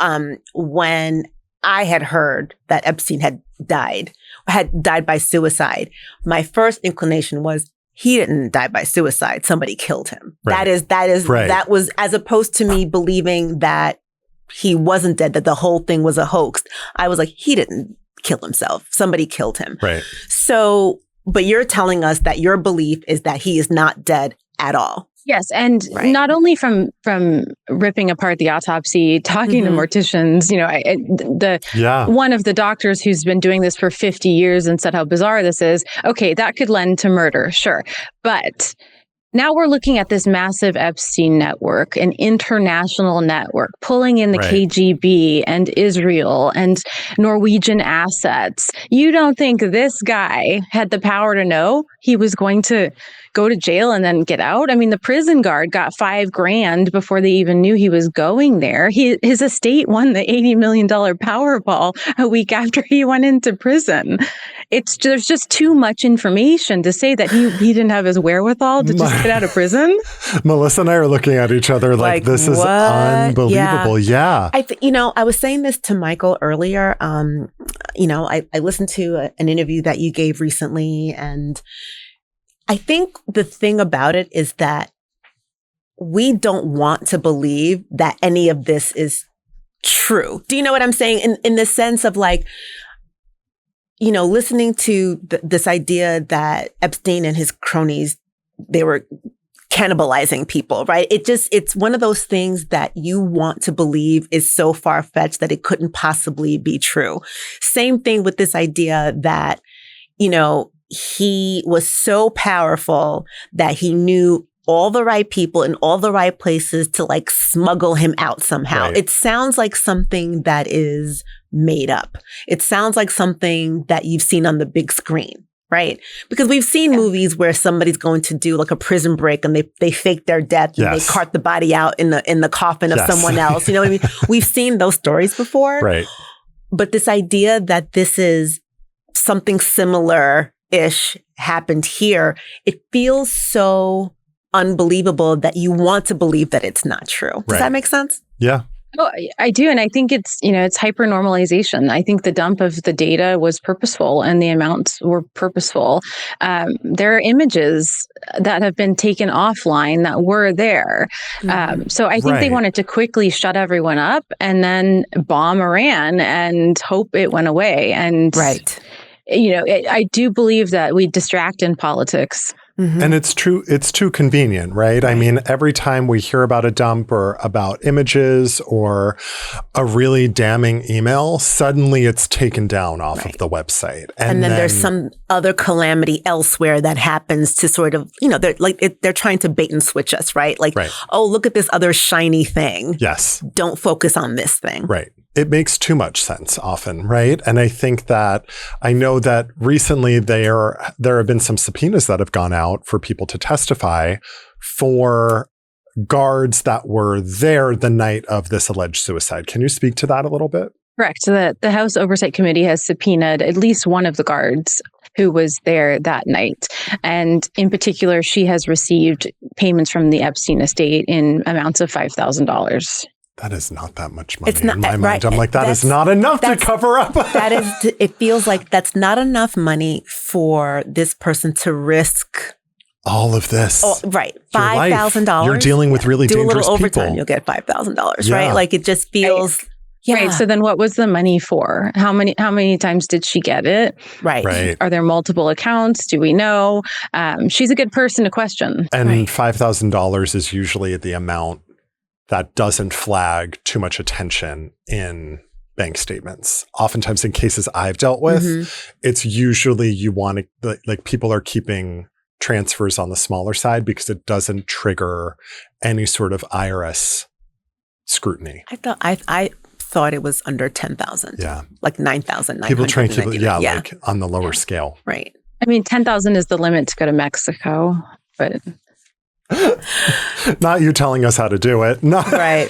when I had heard that Epstein had died by suicide, my first inclination was, he didn't die by suicide. Somebody killed him. Right. That was, as opposed to me believing that he wasn't dead, that the whole thing was a hoax. I was like, he didn't kill himself. Somebody killed him. Right. So, but you're telling us that your belief is that he is not dead at all. Yes, and not only from ripping apart the autopsy, talking to morticians, one of the doctors who's been doing this for 50 years and said how bizarre this is. Okay, that could lend to murder, sure, but now we're looking at this massive Epstein network, an international network, pulling in the KGB and Israel and Norwegian assets. You don't think this guy had the power to know he was going to go to jail and then get out? I mean, the prison guard got $5,000 before they even knew he was going there. His estate won the $80 million Powerball a week after he went into prison. There's just too much information to say that he didn't have his wherewithal to just get out of prison. Melissa and I are looking at each other like this is unbelievable. Yeah. I was saying this to Michael earlier. I listened to an interview that you gave recently, and I think the thing about it is that we don't want to believe that any of this is true. Do you know what I'm saying? In the sense of listening to this idea that Epstein and his cronies, they were cannibalizing people, right? It's one of those things that you want to believe is so far-fetched that it couldn't possibly be true. Same thing with this idea that, he was so powerful that he knew all the right people in all the right places to smuggle him out somehow. Right. It sounds like something that is made up. It sounds like something that you've seen on the big screen, right? Because we've seen movies where somebody's going to do a prison break and they fake their death and they cart the body out in the coffin of someone else. You know what I mean? We've seen those stories before. Right. But this idea that this is something similar-ish happened here, it feels so unbelievable that you want to believe that it's not true. Does that make sense? Yeah. Oh, I do. And I think it's hyper normalization. I think the dump of the data was purposeful and the amounts were purposeful. There are images that have been taken offline that were there. So I think they wanted to quickly shut everyone up and then bomb Iran and hope it went away. And, I do believe that we distract in politics. Mm-hmm. And it's too convenient, right? I mean, every time we hear about a dump or about images or a really damning email, suddenly it's taken down off of the website. And then there's some other calamity elsewhere that happens to sort of, they're trying to bait and switch us, right? Oh, look at this other shiny thing. Yes. Don't focus on this thing. Right. It makes too much sense often, right? And I think that I know that recently there have been some subpoenas that have gone out for people to testify for guards that were there the night of this alleged suicide. Can you speak to that a little bit? Correct. So the House Oversight Committee has subpoenaed at least one of the guards who was there that night. And in particular, she has received payments from the Epstein estate in amounts of $5,000. That is not that much money in my mind. I'm like, that is not enough to cover up. It feels like that's not enough money for this person to risk all of this. Oh, right. $5,000. You're dealing with really dangerous people. Do a little overtime, you'll get $5,000, right? It just feels... Right. So then what was the money for? How many times did she get it? Right. Are there multiple accounts? Do we know? She's a good person to question. And $5,000 is usually the amount that doesn't flag too much attention in bank statements. Oftentimes in cases I've dealt with, it's usually you want to, people are keeping transfers on the smaller side because it doesn't trigger any sort of IRS scrutiny. I thought it was under 10,000. Yeah. Like 9,900. People try and keep it, on the lower scale. Right. I mean, 10,000 is the limit to go to Mexico, but... Not you telling us how to do it. No, right.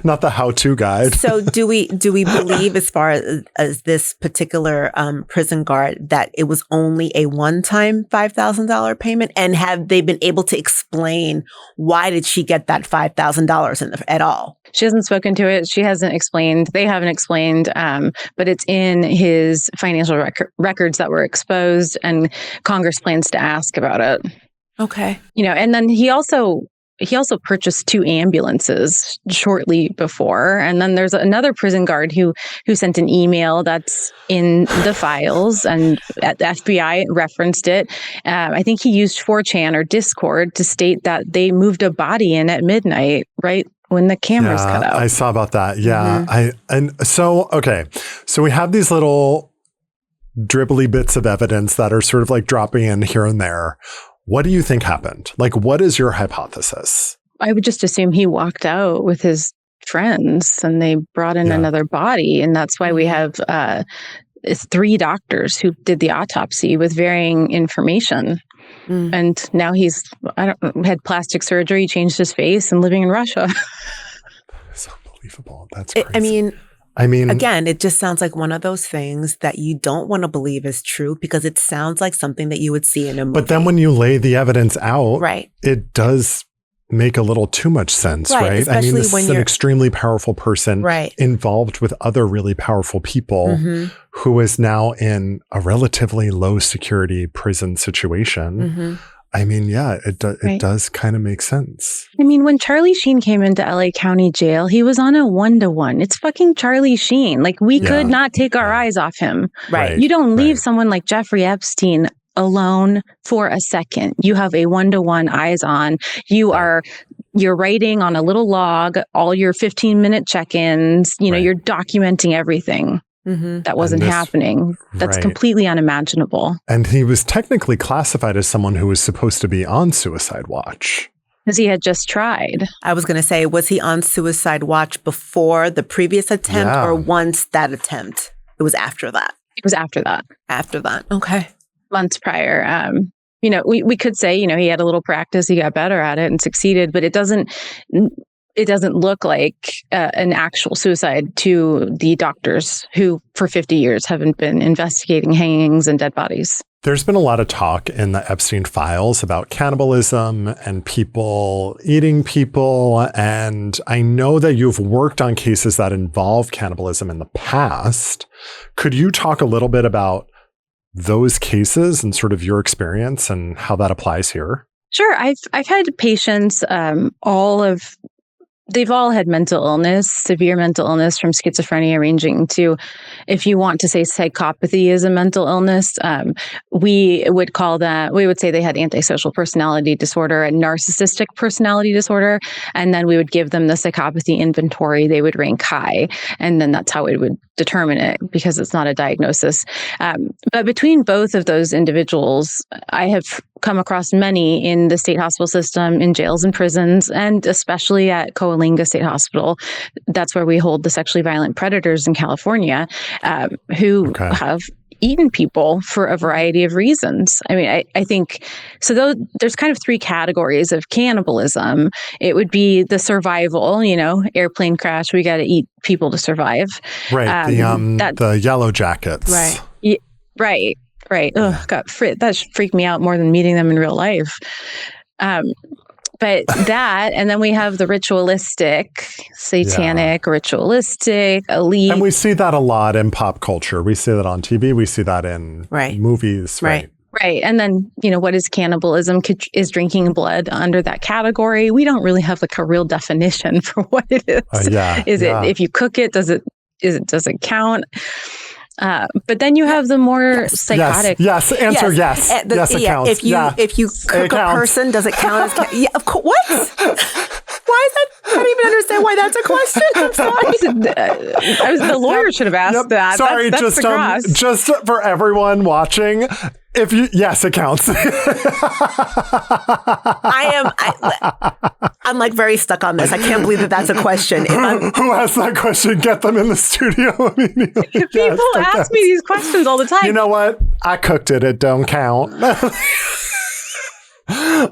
not the how-to guide. So do we believe, as far as this particular prison guard, that it was only a one-time $5,000 payment? And have they been able to explain why did she get that $5,000 at all? She hasn't spoken to it. She hasn't explained. They haven't explained, but it's in his financial records that were exposed, and Congress plans to ask about it. Okay. And then he also purchased 2 ambulances shortly before. And then there's another prison guard who sent an email that's in the files, and the FBI referenced it. I think he used 4chan or Discord to state that they moved a body in at midnight, right when the cameras cut out. I saw about that. Yeah. So we have these little dribbly bits of evidence that are sort of like dropping in here and there. What do you think happened? Like, what is your hypothesis? I would just assume he walked out with his friends and they brought in another body. And that's why we have 3 doctors who did the autopsy with varying information. And now he's had plastic surgery, changed his face, and living in Russia. It's unbelievable. That's crazy. I mean, again, it just sounds like one of those things that you don't want to believe is true, because it sounds like something that you would see in a movie. But then when you lay the evidence out, right, it does make a little too much sense, right? I mean, this is an extremely powerful person involved with other really powerful people who is now in a relatively low security prison situation. I mean, it does kind of make sense. I mean, when Charlie Sheen came into LA County Jail, he was on a 1-to-1. It's fucking Charlie Sheen. Like, we could not take our eyes off him. Right. You don't leave someone like Jeffrey Epstein alone for a second. You have a 1-to-1 eyes on. You're writing on a little log all your 15-minute check-ins. You're documenting everything. That wasn't happening. That's completely unimaginable. And he was technically classified as someone who was supposed to be on suicide watch. Because he had just tried. I was going to say, was he on suicide watch before the previous attempt or once that attempt? It was after that. It was after that. After that. Okay. Months prior. We could say, he had a little practice, he got better at it and succeeded, but it doesn't look like an actual suicide to the doctors who for 50 years haven't been investigating hangings and dead bodies. There's been a lot of talk in the Epstein files about cannibalism and people eating people. And I know that you've worked on cases that involve cannibalism in the past. Could you talk a little bit about those cases and sort of your experience and how that applies here? Sure. I've had patients, they've all had mental illness, severe mental illness, from schizophrenia ranging to, if you want to say psychopathy is a mental illness, we would say they had antisocial personality disorder and narcissistic personality disorder. And then we would give them the psychopathy inventory. They would rank high. And then that's how we would determine it, because it's not a diagnosis. But between both of those individuals, I have come across many in the state hospital system, in jails and prisons, and especially at Coalinga State Hospital. That's where we hold the sexually violent predators in California, who have eaten people for a variety of reasons. I mean, I think, so there's kind of 3 categories of cannibalism. It would be the survival, airplane crash, we got to eat people to survive. Right, the yellow jackets. Right. Right. Oh, God, that freaked me out more than meeting them in real life. But that, and then we have the ritualistic, satanic, ritualistic, elite. And we see that a lot in pop culture. We see that on TV. We see that in movies. Right. And then, what is cannibalism? Is drinking blood under that category? We don't really have a real definition for what it is. Is it, if you cook it, does it count? But then you have the more psychotic. Yes. Answer yes. It counts. If you cook a person, does it count as? Yeah. Of course. What? Why is that? I don't even understand why that's a question. I'm sorry. The lawyer should have asked that. Sorry, that's just for everyone watching. It counts. I'm like very stuck on this. I can't believe that that's a question. Who asked that question? Get them in the studio immediately. People ask me these questions all the time. You know what? I cooked it. It don't count.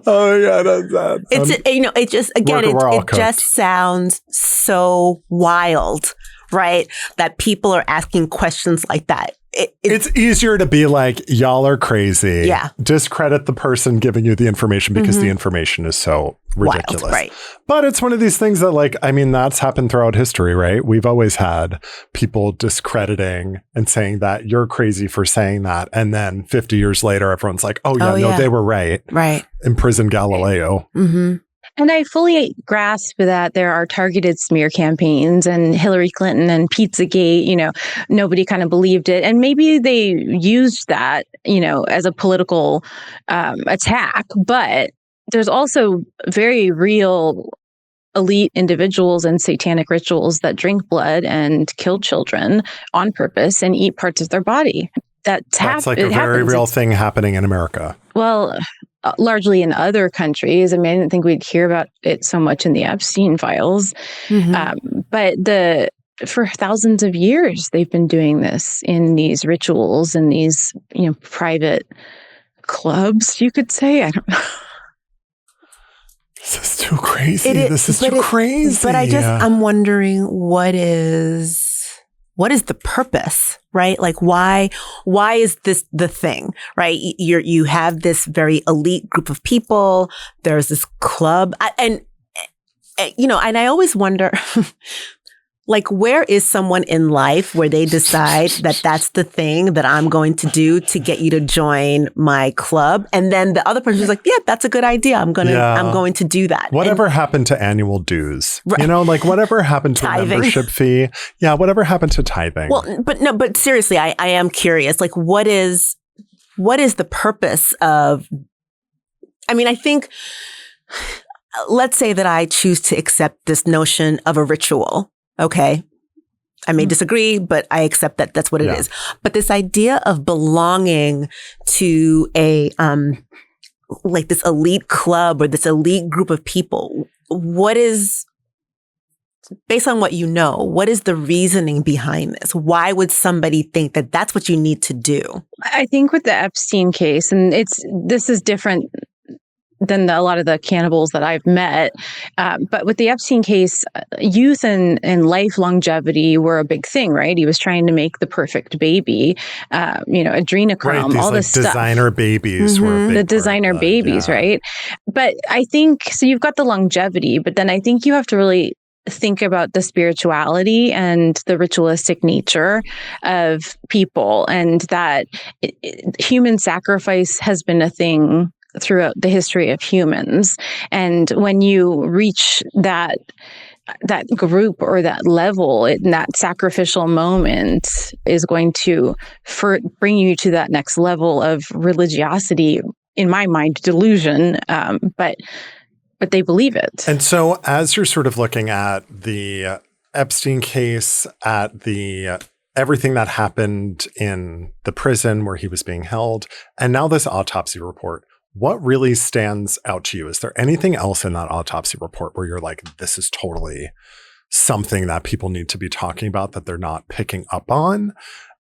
Oh yeah, that. It's it just again it just sounds so wild, right? That people are asking questions like that. It's easier to be like, y'all are crazy. Yeah. Discredit the person giving you the information because the information is so ridiculous. Wild, right. But it's one of these things that that's happened throughout history, right? We've always had people discrediting and saying that you're crazy for saying that. And then 50 years later, everyone's like, no, they were right. Right. Imprison Galileo. Mm-hmm. And I fully grasp that there are targeted smear campaigns and Hillary Clinton and Pizzagate, nobody kind of believed it. And maybe they used that, as a political attack. But there's also very real elite individuals and satanic rituals that drink blood and kill children on purpose and eat parts of their body. That's like a very real thing happening in America. Well, largely in other countries. I mean, I didn't think we'd hear about it so much in the Epstein files. Mm-hmm. But for thousands of years, they've been doing this in these rituals and these, private clubs, you could say. I don't know. This is too crazy. This is too crazy. But I'm wondering what is the purpose, right? Like why is this the thing, right? You have this very elite group of people. There's this club and I always wonder, like, where is someone in life where they decide that that's the thing that I'm going to do to get you to join my club? And then the other person is like, yeah, that's a good idea. I'm going to do that. Whatever happened to annual dues? Right. Whatever happened to a membership fee? Yeah. Whatever happened to tithing? Well, but seriously, I am curious, like, what is the purpose of, I think, let's say that I choose to accept this notion of a ritual. Okay. I may disagree, but I accept that that's what it is. But this idea of belonging to a, this elite club or this elite group of people, based on what what is the reasoning behind this? Why would somebody think that that's what you need to do? I think with the Epstein case, and this is different than a lot of the cannibals that I've met. But with the Epstein case, youth and life longevity were a big thing, right? He was trying to make the perfect baby, adrenochrome, right, all this stuff. Designer babies were a big the designer babies, right? But I think, so you've got the longevity, but then I think you have to really think about the spirituality and the ritualistic nature of people, and that human sacrifice has been a thing throughout the history of humans. And when you reach that group or that level, that sacrificial moment is going to bring you to that next level of religiosity, in my mind, delusion. But they believe it. And so as you're sort of looking at the Epstein case, at the everything that happened in the prison where he was being held, and now this autopsy report, what really stands out to you? Is there anything else in that autopsy report where you're like, this is totally something that people need to be talking about that they're not picking up on?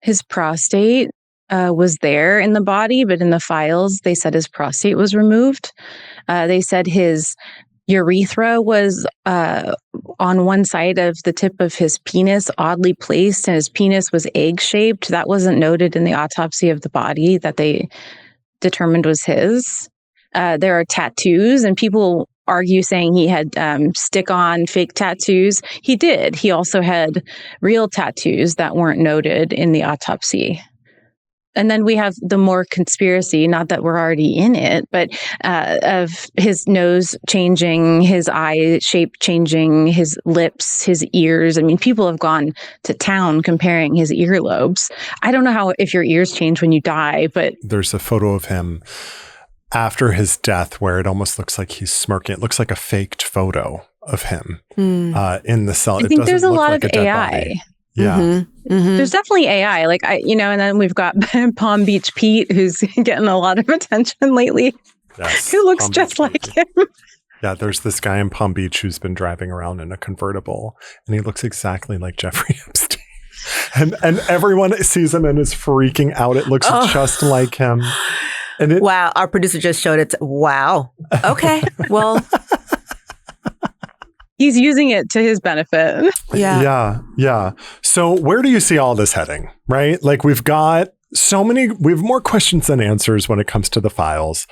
His prostate was there in the body, but in the files, they said his prostate was removed. They said his urethra was on one side of the tip of his penis, oddly placed, and his penis was egg-shaped. That wasn't noted in the autopsy of the body that they determined was his. There are tattoos, and people argue saying he had stick-on fake tattoos. He did. He also had real tattoos that weren't noted in the autopsy. And then we have the more conspiracy, not that we're already in it, but of his nose changing, his eye shape changing, his lips, his ears. I mean, people have gone to town comparing his earlobes. I don't know if your ears change when you die, but there's a photo of him after his death where it almost looks like he's smirking. It looks like a faked photo of him in the cell. I think there's a lot of AI. Body. Yeah. Mm-hmm. Mm-hmm. There's definitely AI, and then we've got Palm Beach Pete, who's getting a lot of attention lately, yes, who looks just like him. Yeah, there's this guy in Palm Beach who's been driving around in a convertible, and he looks exactly like Jeffrey Epstein. And everyone sees him and is freaking out. It looks just like him. Wow. Our producer just showed it. Wow. Okay. Well, he's using it to his benefit. Yeah. So where do you see all this heading, right? Like we have more questions than answers when it comes to the files.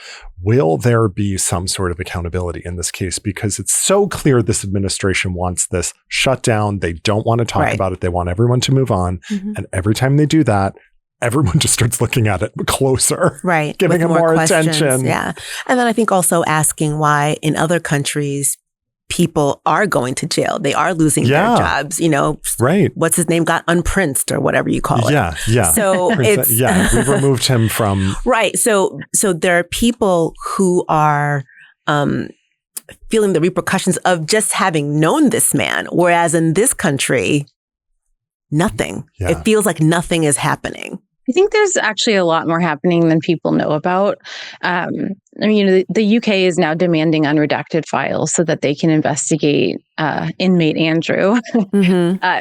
Will there be some sort of accountability in this case? Because it's so clear this administration wants this shut down. They don't want to talk about it. They want everyone to move on. And every time they do that, everyone just starts looking at it closer. Right. Giving it more attention. Yeah. And then I think also asking why in other countries people are going to jail. They are losing their jobs. Right. What's his name got unprinced or whatever you call it. Yeah. So it's we've removed him from right. So there are people who are feeling the repercussions of just having known this man, whereas in this country, nothing. Yeah. It feels like nothing is happening. I think there's actually a lot more happening than people know about. The UK is now demanding unredacted files so that they can investigate inmate Andrew.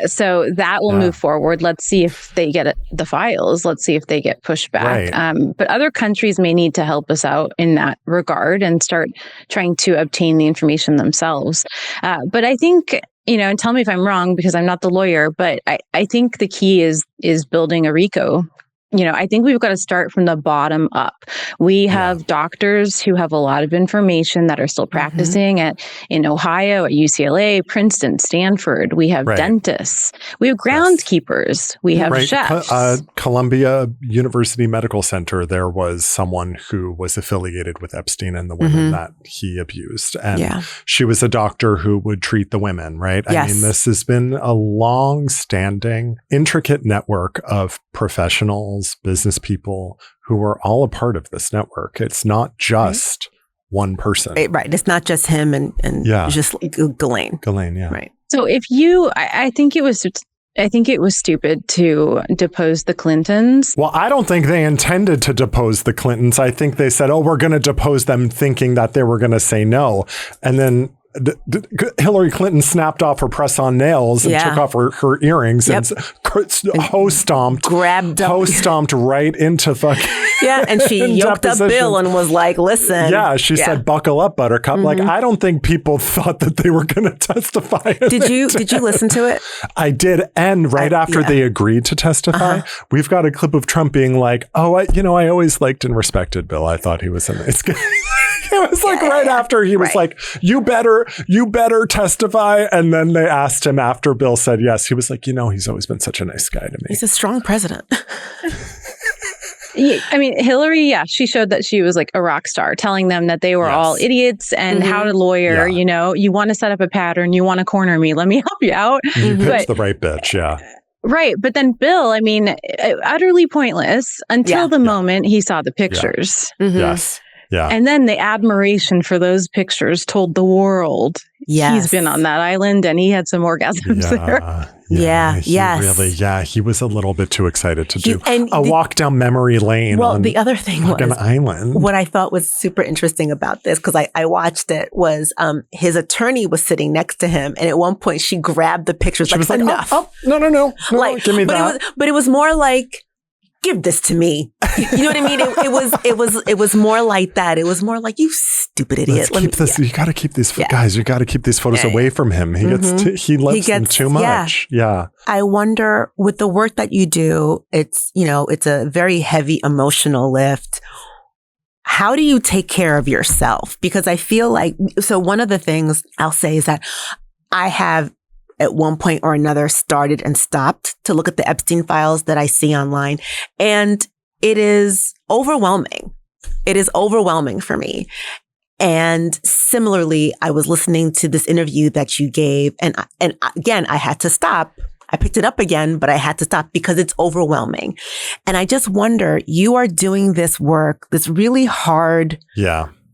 So that will move forward. Let's see if they get the files. Let's see if they get pushed back. Right. But other countries may need to help us out in that regard and start trying to obtain the information themselves. But I think, and tell me if I'm wrong because I'm not the lawyer, but I think the key is building a RICO. I think we've got to start from the bottom up. We have doctors who have a lot of information that are still practicing in Ohio, at UCLA, Princeton, Stanford. We have dentists. We have groundskeepers. We have chefs. Columbia University Medical Center, there was someone who was affiliated with Epstein and the women that he abused. And she was a doctor who would treat the women, right? I mean, this has been a long-standing, intricate network of professionals, business people who are all a part of this network. It's not just one person. Right. It's not just him and just Ghislaine. Right. So I think it was stupid to depose the Clintons. Well, I don't think they intended to depose the Clintons. I think they said, we're going to depose them thinking that they were going to say no. And then Hillary Clinton snapped off her press-on nails and took off her earrings and stomped right into fucking and she yoked up Bill and was like, listen. She said, buckle up, Buttercup. Like, I don't think people thought that they were going to testify. Did you listen to it? I did. And after they agreed to testify, we've got a clip of Trump being like, I always liked and respected Bill. I thought he was a nice guy. It was like right after he was like, you better testify. And then they asked him after Bill said yes. He was like, he's always been such a nice guy to me. He's a strong president. Hillary, she showed that she was like a rock star, telling them that they were all idiots and how to lawyer, you want to set up a pattern, you want to corner me, let me help you out. You picked the right bitch, Right. But then Bill, utterly pointless until the moment he saw the pictures. Yes. Yeah. And then the admiration for those pictures told the world he's been on that island and he had some orgasms there. He was a little bit too excited to do a walk down memory lane. Well, the other thing was an island. What I thought was super interesting about this, because I watched it, was his attorney was sitting next to him, and at one point she grabbed the pictures. She was like, enough. No, like, give me that. But it was more like, give this to me. You know what I mean? It was more like that. It was more like, you stupid idiot. You got to keep these guys. You got to keep these photos away from him. He loves them too much. Yeah. I wonder, with the work that you do, it's a very heavy emotional lift. How do you take care of yourself? Because I feel like, so one of the things I'll say is that I have, at one point or another, started and stopped to look at the Epstein files that I see online. And it is overwhelming. It is overwhelming for me. And similarly, I was listening to this interview that you gave. And again, I had to stop. I picked it up again, but I had to stop because it's overwhelming. And I just wonder, you are doing this work, this really hard,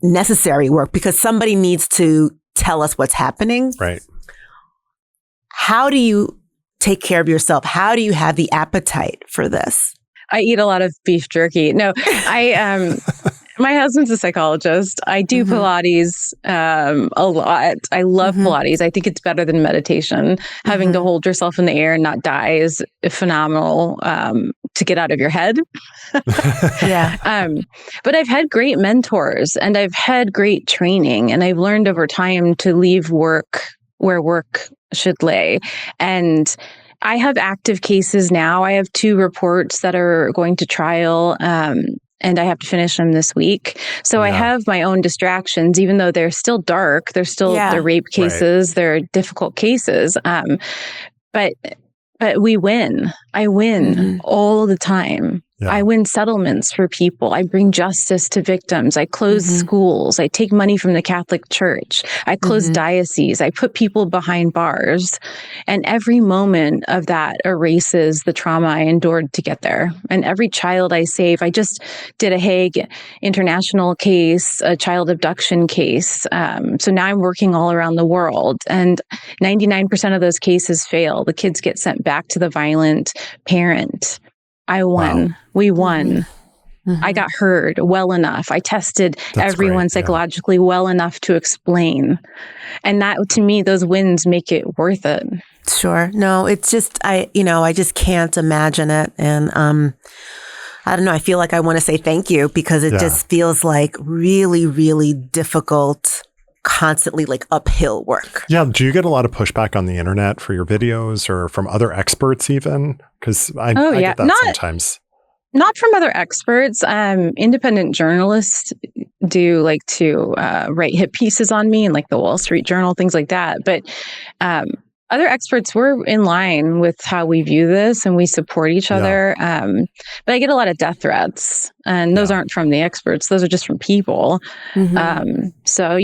necessary work, because somebody needs to tell us what's happening. Right. How do you take care of yourself? How do you have the appetite for this? I eat a lot of beef jerky. No, my husband's a psychologist. I do Pilates a lot. I love Pilates. I think it's better than meditation. Having to hold yourself in the air and not die is phenomenal to get out of your head. Yeah. But I've had great mentors and I've had great training, and I've learned over time to leave work where work should lay. And I have active cases now. I have 2 reports that are going to trial, and I have to finish them this week. So I have my own distractions, even though they're still dark. They're still they're rape cases. They're difficult cases. But we win. I win all the time. Yeah. I win settlements for people. I bring justice to victims. I close schools. I take money from the Catholic Church. I close dioceses. I put people behind bars. And every moment of that erases the trauma I endured to get there. And every child I save, I just did a Hague International case, a child abduction case. So now I'm working all around the world. And 99% of those cases fail. The kids get sent back to the violent parent. I won. Wow. We won. I got heard well enough. I tested everyone psychologically well enough to explain. And that, to me, those wins make it worth it. Sure. No, it's just, I just can't imagine it. And I don't know. I feel like I want to say thank you, because it just feels like really, really difficult, constantly like uphill work. Yeah. Do you get a lot of pushback on the internet for your videos or from other experts even? Because I get that sometimes. Not from other experts. Independent journalists do like to write hit pieces on me, and like the Wall Street Journal, things like that. But other experts, we're in line with how we view this, and we support each other. But I get a lot of death threats, and those aren't from the experts; those are just from people. So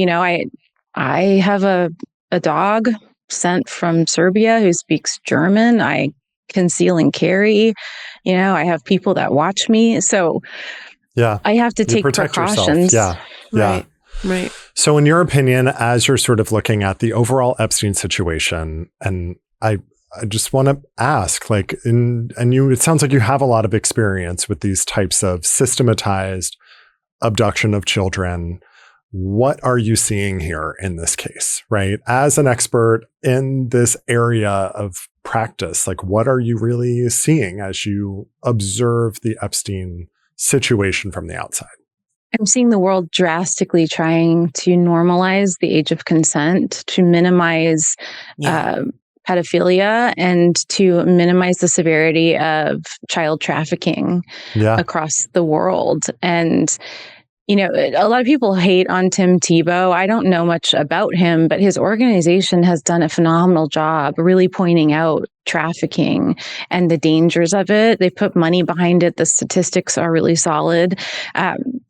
I have a dog sent from Serbia who speaks German. I conceal and carry. I have people that watch me. So I have to take precautions. Yourself. Right. So in your opinion, as you're sort of looking at the overall Epstein situation, and I just want to ask, it sounds like you have a lot of experience with these types of systematized abduction of children. What are you seeing here in this case, right? As an expert in this area of practice, what are you really seeing as you observe the Epstein situation from the outside? I'm seeing the world drastically trying to normalize the age of consent, to minimize pedophilia, and to minimize the severity of child trafficking across the world. And a lot of people hate on Tim Tebow. I don't know much about him, but his organization has done a phenomenal job really pointing out trafficking and the dangers of it. They put money behind it. The statistics are really solid.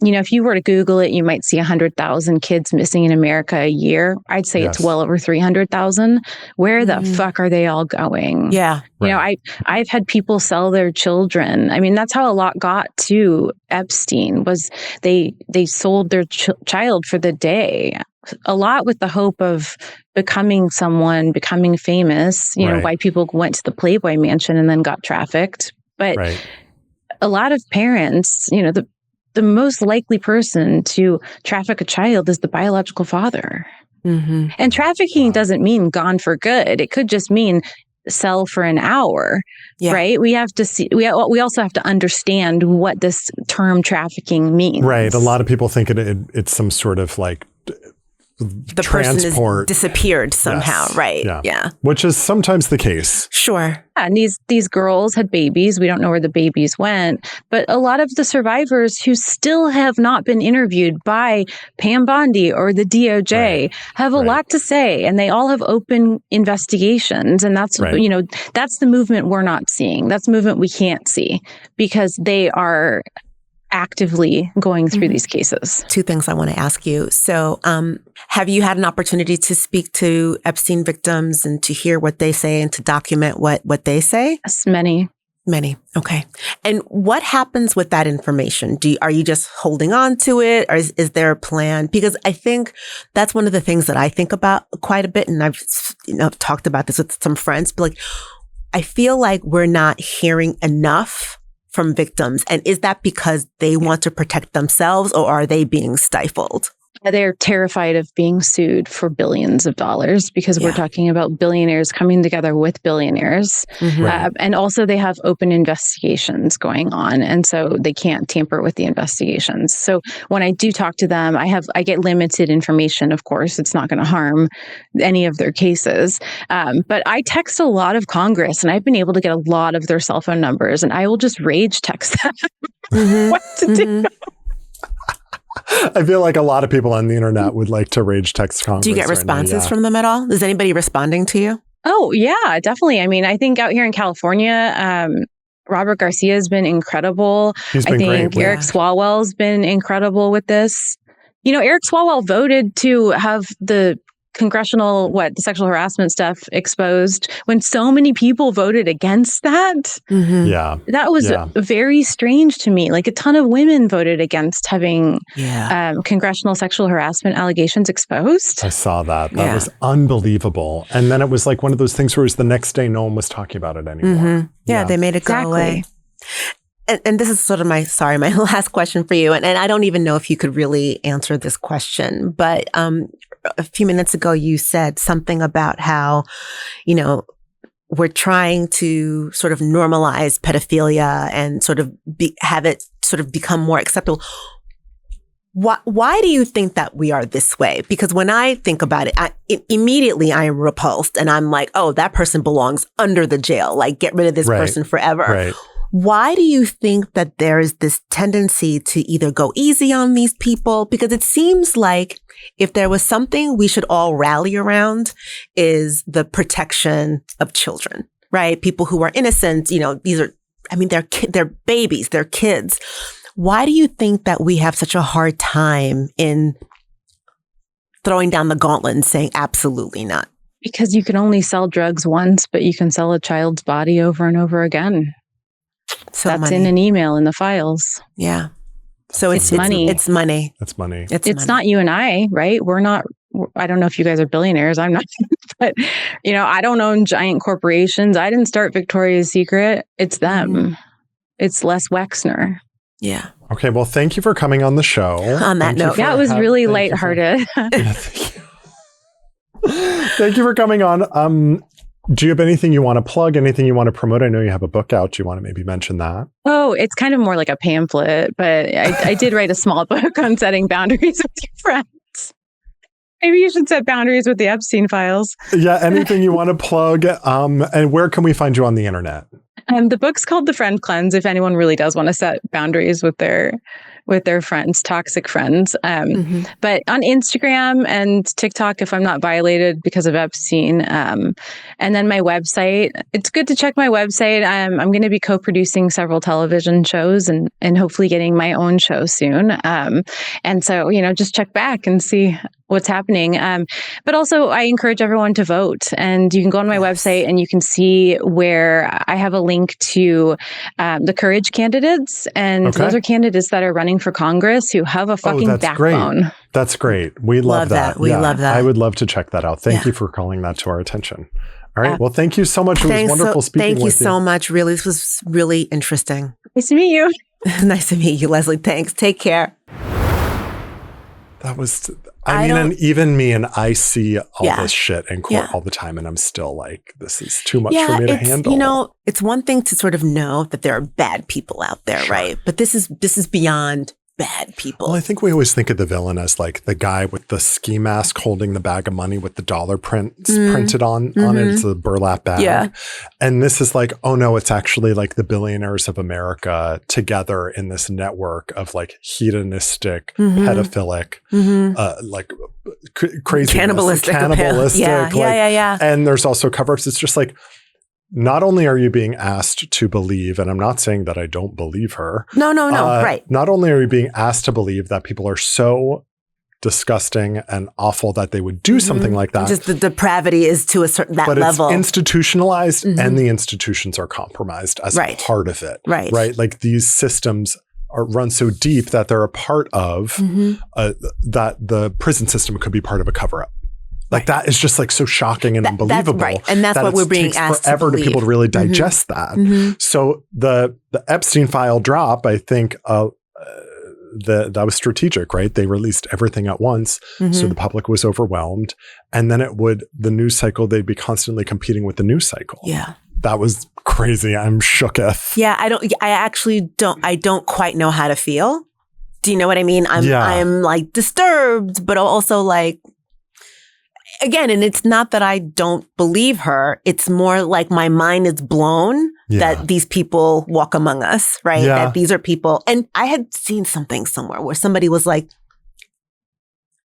If you were to Google it, you might see 100,000 kids missing in America a year. I'd say it's well over 300,000. Where the fuck are they all going? Yeah. I've had people sell their children. I mean, that's how a lot got to Epstein, was they sold their child for the day. A lot with the hope of becoming famous. Why people went to the Playboy Mansion and then got trafficked. But a lot of parents, the most likely person to traffic a child is the biological father. And trafficking doesn't mean gone for good. It could just mean sell for an hour, right? We have to see. We also have to understand what this term trafficking means. Right. A lot of people think it's some sort of the person has disappeared somehow, right? Yeah. Which is sometimes the case. Sure. Yeah, and these girls had babies. We don't know where the babies went, but a lot of the survivors who still have not been interviewed by Pam Bondi or the DOJ have a lot to say, and they all have open investigations. And that's that's the movement we're not seeing. That's the movement we can't see, because they are actively going through these cases. 2 things I want to ask you. So, have you had an opportunity to speak to Epstein victims and to hear what they say and to document what they say? Yes, many. Okay. And what happens with that information? Are you just holding on to it, or is there a plan? Because I think that's one of the things that I think about quite a bit. And I've talked about this with some friends, but I feel like we're not hearing enough from victims. And is that because they want to protect themselves, or are they being stifled? They're terrified of being sued for billions of dollars because we're talking about billionaires coming together with billionaires. And also they have open investigations going on. And so they can't tamper with the investigations. So when I do talk to them, I get limited information. Of course, it's not going to harm any of their cases. But I text a lot of Congress, and I've been able to get a lot of their cell phone numbers, and I will just rage text them what to do. I feel like a lot of people on the internet would like to rage text Congress. Do you get responses from them at all? Is anybody responding to you? Oh, yeah, definitely. I mean, I think out here in California, Robert Garcia has been incredible. He's been great. Eric Swalwell's been incredible with this. You know, Eric Swalwell voted to have the congressional, the sexual harassment stuff exposed when so many people voted against that. Yeah. That was very strange to me. Like a ton of women voted against having congressional sexual harassment allegations exposed. I saw that. That was unbelievable. And then it was like one of those things where it was the next day, no one was talking about it anymore. Yeah, they made it go away. And this is sort of my last question for you. And I don't even know if you could really answer this question, but a few minutes ago, you said something about how, you know, we're trying to sort of normalize pedophilia and sort of have it sort of become more acceptable. Why do you think that we are this way? Because when I think about it, immediately I am repulsed and I'm like, oh, that person belongs under the jail. Like, get rid of this person forever. Right. Why do you think that there is this tendency to either go easy on these people? Because it seems like if there was something we should all rally around is the protection of children, right? People who are innocent, you know, they're babies, they're kids. Why do you think that we have such a hard time in throwing down the gauntlet and saying absolutely not? Because you can only sell drugs once, but you can sell a child's body over and over again. So that's money. In an email in the files. Yeah. So it's money. It's money. It's money. It's not you and I, right? We're not, I don't know if you guys are billionaires. I'm not, but you know, I don't own giant corporations. I didn't start Victoria's Secret. It's them. It's Les Wexner. Yeah. Okay. Well, thank you for coming on the show. On that note. Yeah, it was really lighthearted. Thank you for coming on. Do you have anything you want to plug, anything you want to promote? I know you have a book out. Do you want to maybe mention that? Oh, it's kind of more like a pamphlet, but I did write a small book on setting boundaries with your friends. Maybe you should set boundaries with the Epstein files. Yeah, anything you want to plug? And where can we find you on the internet? The book's called The Friend Cleanse, if anyone really does want to set boundaries with their friends, toxic friends. But on Instagram and TikTok, if I'm not violated because of Epstein. And then my website, it's good to check my website. I'm going to be co-producing several television shows and hopefully getting my own show soon. And so, you know, just check back and see what's happening. But also I encourage everyone to vote, and you can go on my website and you can see where I have a link to the Courage candidates. And those are candidates that are running for Congress who have a fucking backbone. Great. That's great. We love that. We love that. I would love to check that out. Thank you for calling that to our attention. All right. Well, thank you so much. It was wonderful speaking with you. Thank you so much. Really, this was really interesting. Nice to meet you. Nice to meet you, Leslie. Thanks. Take care. That was, and even me, and I see all this shit in court all the time, and I'm still like, this is too much for me to handle. You know, it's one thing to sort of know that there are bad people out there, right? But this is beyond bad people. Well, I think we always think of the villain as like the guy with the ski mask holding the bag of money with the dollar prints printed on it. It's a burlap bag. Yeah. And this is like, oh no, it's actually like the billionaires of America together in this network of like hedonistic, pedophilic, like crazy, cannibalistic. Yeah. And there's also cover-ups. It's just like, not only are you being asked to believe, and I'm not saying that I don't believe her. No, right. Not only are you being asked to believe that people are so disgusting and awful that they would do something like that. Just the depravity is to a certain level. But it's institutionalized and the institutions are compromised as part of it. Right. Like these systems are run so deep that they're a part of that the prison system could be part of a cover-up. Like that is just like so shocking and unbelievable. That's right. And that's what we're being asked to believe. Forever to people to really digest that. So the Epstein file drop, I think that was strategic, right? They released everything at once. So the public was overwhelmed. And then the news cycle, they'd be constantly competing with the news cycle. Yeah. That was crazy. I'm shooketh. Yeah, I don't quite know how to feel. Do you know what I mean? I'm like disturbed, but also like, again, and it's not that I don't believe her. It's more like my mind is blown that these people walk among us, right? Yeah. That these are people. And I had seen something somewhere where somebody was like,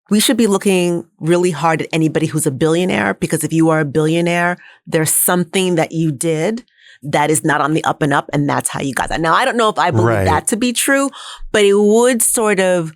we should be looking really hard at anybody who's a billionaire, because if you are a billionaire, there's something that you did that is not on the up and up, and that's how you got that. Now, I don't know if I believe that to be true, but it would sort of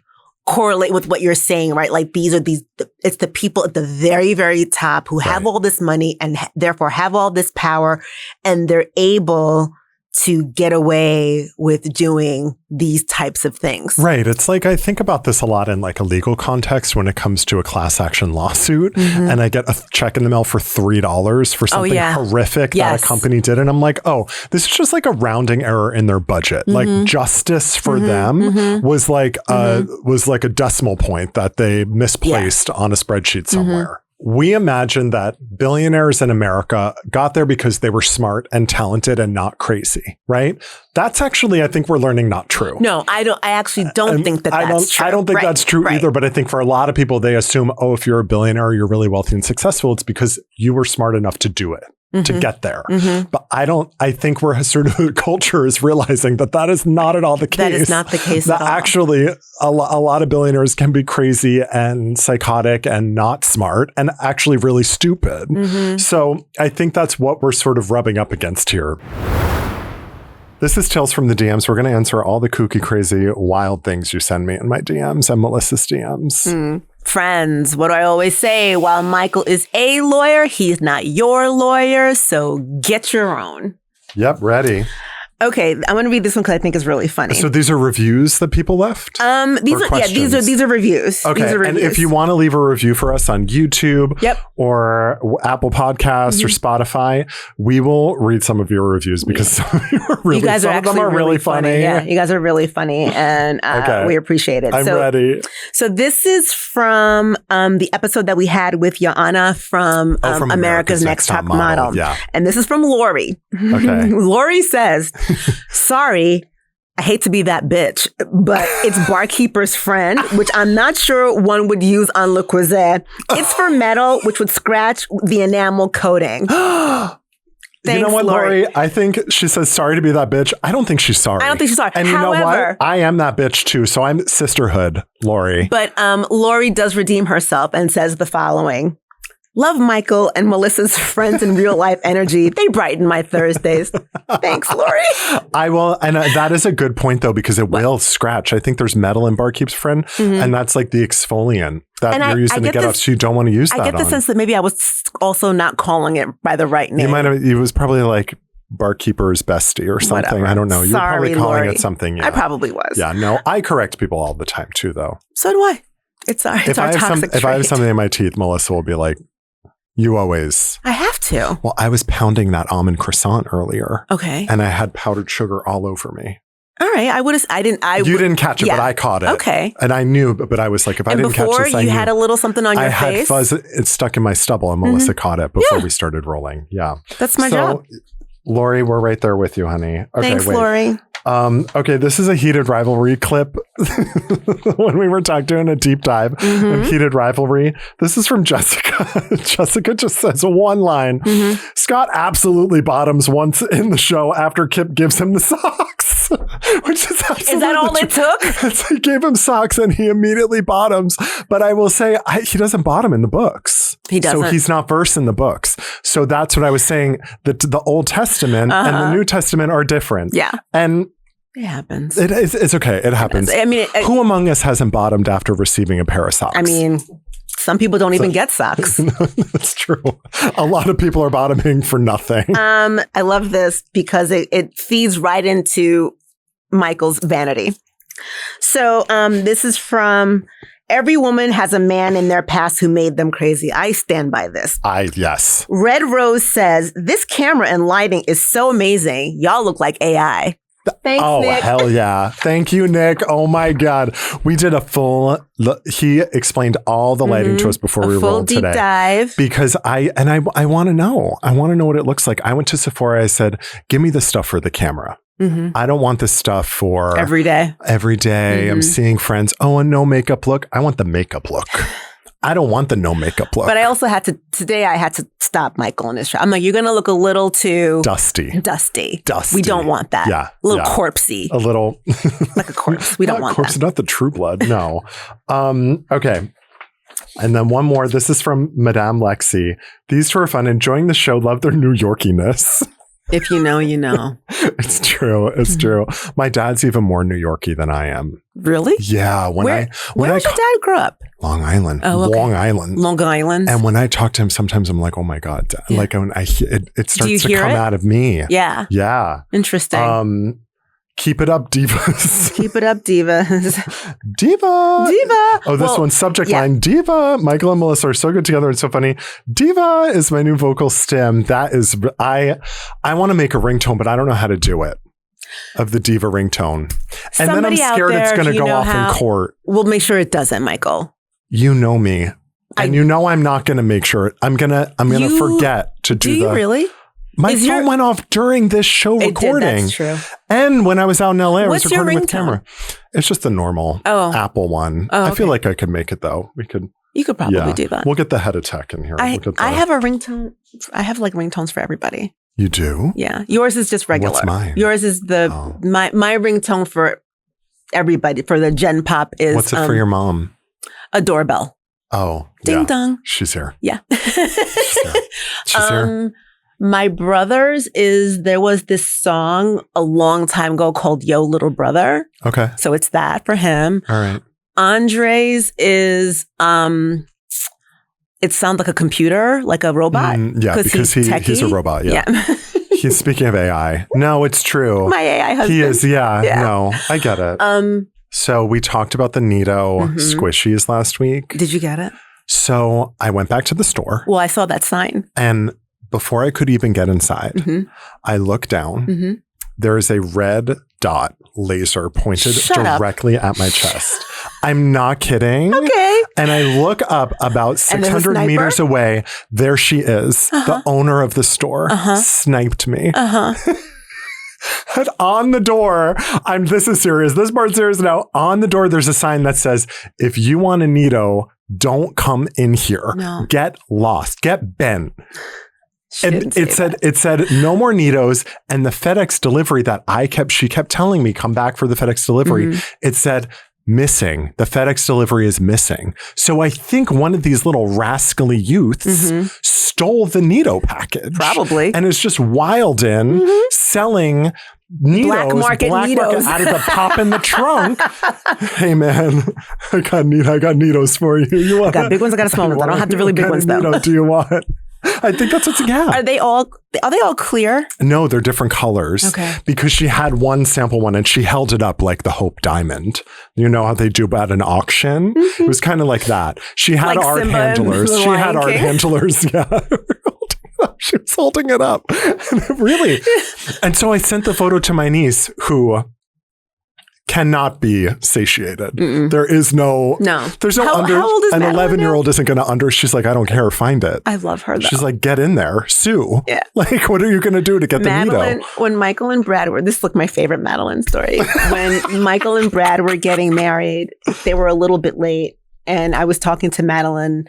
correlate with what you're saying, right? Like it's the people at the very, very top who have all this money and therefore have all this power, and they're able to get away with doing these types of things. Right. It's like, I think about this a lot in like a legal context when it comes to a class action lawsuit, and I get a check in the mail for $3 for something horrific that a company did. And I'm like, oh, this is just like a rounding error in their budget. Like justice for them was like a decimal point that they misplaced on a spreadsheet somewhere. We imagine that billionaires in America got there because they were smart and talented and not crazy, right? That's actually, I think we're learning, not true. No, I actually don't think that's true. I don't think that's true either, but I think for a lot of people, they assume, oh, if you're a billionaire, you're really wealthy and successful, it's because you were smart enough to do it. To get there. But I think we're sort of, the culture is realizing that is not at all the case. That is not the case at all. Actually, a lot of billionaires can be crazy and psychotic and not smart and actually really stupid. So I think that's what we're sort of rubbing up against here. This is Tales from the DMs. We're going to answer all the kooky, crazy, wild things you send me in my DMs and Melissa's DMs. Friends, what do I always say? While Michael is a lawyer, he's not your lawyer, so get your own. Yep, ready. Okay, I'm going to read this one because I think it's really funny. So these are reviews that people left? These are reviews. Okay, these are reviews. And if you want to leave a review for us on YouTube or Apple Podcasts or Spotify, we will read some of your reviews because some of you are really, some of them are really funny. Yeah, you guys are really funny, and we appreciate it. I'm ready. So this is from the episode that we had with Joanna from America's Next Top Model. Yeah. And this is from Lori. Okay. Lori says, sorry, I hate to be that bitch, but it's barkeeper's friend, which I'm not sure one would use on Le Creuset. It's for metal, which would scratch the enamel coating. Thanks, you know what, Lori? I think she says sorry to be that bitch. I don't think she's sorry. I don't think she's sorry. And however, you know what? I am that bitch too. So I'm sisterhood, Lori. But Lori does redeem herself and says the following. Love Michael and Melissa's friends in real life energy. They brighten my Thursdays. Thanks, Lori. I will. And that is a good point, though, because it will scratch. I think there's metal in Barkeep's friend, and that's like the exfoliant that you're using to get off. So you don't want to use that. I get the sense that maybe I was also not calling it by the right name. It was probably like Barkeeper's bestie or something. Whatever. I don't know. You were probably calling Lori. it something. Yeah. I probably was. Yeah. No, I correct people all the time, too, though. So do I. It's our toxic trait. If I have something in my teeth, Melissa will be like, you always. I have to. Well, I was pounding that almond croissant earlier. Okay. And I had powdered sugar all over me. All right. You didn't catch it, but I caught it. Okay. And I knew, but I was like, if I didn't catch this, I knew. Before you had a little something on your face? I had fuzz. It stuck in my stubble and Melissa caught it before we started rolling. Yeah. That's my job. Lori, we're right there with you, honey. Okay, thanks, Lori. Okay, this is a heated rivalry clip when we were doing a deep dive of heated rivalry. This is from Jessica. Jessica just says one line. Scott absolutely bottoms once in the show after Kip gives him the socks. Which is that all it took? He gave him socks and he immediately bottoms. But I will say, he doesn't bottom in the books. He doesn't. So he's not versed in the books. So that's what I was saying. The Old Testament and the New Testament are different. Yeah. And it happens. It's okay. It happens. I mean, who among us hasn't bottomed after receiving a pair of socks? I mean, some people don't even get socks. That's true. A lot of people are bottoming for nothing. I love this because it feeds right into Michael's vanity. So this is from every woman has a man in their past who made them crazy. I stand by this. Yes. Red Rose says, this camera and lighting is so amazing. Y'all look like AI. Thanks, Oh, Nick. hell yeah. Thank you, Nick. Oh my God. We did a full, he explained all the lighting to us before we rolled deep today. dive. Because I want to know. I want to know what it looks like. I went to Sephora. I said, give me the stuff for the camera. I don't want this stuff for every day. I'm seeing friends. Oh, a no makeup look. I want the makeup look. I don't want the no makeup look. But I also had to stop Michael in his show. I'm like, you're going to look a little too dusty. We don't want that. Yeah. A little corpsey. A little. Like a corpse. We don't want corpse, that. Not the True Blood. No. Okay. And then one more. This is from Madame Lexi. These two are fun. Enjoying the show. Love their New Yorkiness. If you know, you know. It's true. It's true. My dad's even more New Yorky than I am. Really? Yeah. Where did your dad grow up? Long Island. Oh, okay. Long Island. Long Island. And when I talk to him, sometimes I'm like, oh my God, Dad. Yeah. Like when it starts to come out of me. Yeah. Yeah. Interesting. Keep it up, divas. Keep it up, divas. Diva. Oh, this one's subject line. Diva. Michael and Melissa are so good together. It's so funny. Diva is my new vocal stem. That is, I want to make a ringtone, but I don't know how to do it. Of the diva ringtone. And then I'm scared it's going to go off in court. We'll make sure it doesn't, Michael. You know me. And you know I'm not going to make sure. I'm going to forget to do Do you really? My phone went off during this show recording. That's true. And when I was out in LA, I was What's your recording with ringtone? camera. It's just the normal Apple one. Oh, I feel like I could make it though. You could probably do that. We'll get the head of tech in here. I have a ringtone. I have like ringtones for everybody. You do? Yeah. Yours is just regular. What's mine? Yours is my ringtone for everybody for the Gen Pop is. What's it for your mom? A doorbell. Oh. Ding dong. She's here. Yeah. She's here. My brother's there was this song a long time ago called Yo Little Brother. Okay. So it's that for him. All right. Andre's is it sounds like a computer, like a robot. Yeah, because he's a robot. Yeah. He's speaking of AI. No, it's true. My AI husband. He is. Yeah. No, I get it. So we talked about the Nito squishies last week. Did you get it? So I went back to the store. Well, I saw that sign. And before I could even get inside, I looked down. There is a red dot laser pointed directly at my chest. I'm not kidding. Okay. And I look up about 600 meters away. There she is. The owner of the store sniped me. And on the door, this is serious. This part's serious now. On the door, there's a sign that says, if you want a Nito, don't come in here. No. Get lost. Get bent. And it said no more Nitos, and the FedEx delivery that she kept telling me come back for the FedEx delivery. It said missing. The FedEx delivery is missing. So I think one of these little rascally youths stole the Nito package. Probably. And is just wild selling Nitos, black market Nitos. out of the pop in the trunk. Hey man, I got Nitos for you. I got big ones, I got small ones. I don't have the really big ones though. Nito do you want? I think that's what's Are they all clear? No, they're different colors. Okay. Because she had one sample one and she held it up like the Hope Diamond. You know how they do at an auction? It was kind of like that. She had like art Simba handlers. She had art handlers. Yeah. She was holding it up. Really. And so I sent the photo to my niece who cannot be satiated. There is there's no how old is an Madeline 11-year-old isn't going to she's like, I don't care, find it. I love her though. She's like, get in there, sue. Yeah. Like, what are you going to do to get the Nito? When Michael and Brad were, this is like my favorite Madeline story. When Michael and Brad were getting married, they were a little bit late. And I was talking to Madeline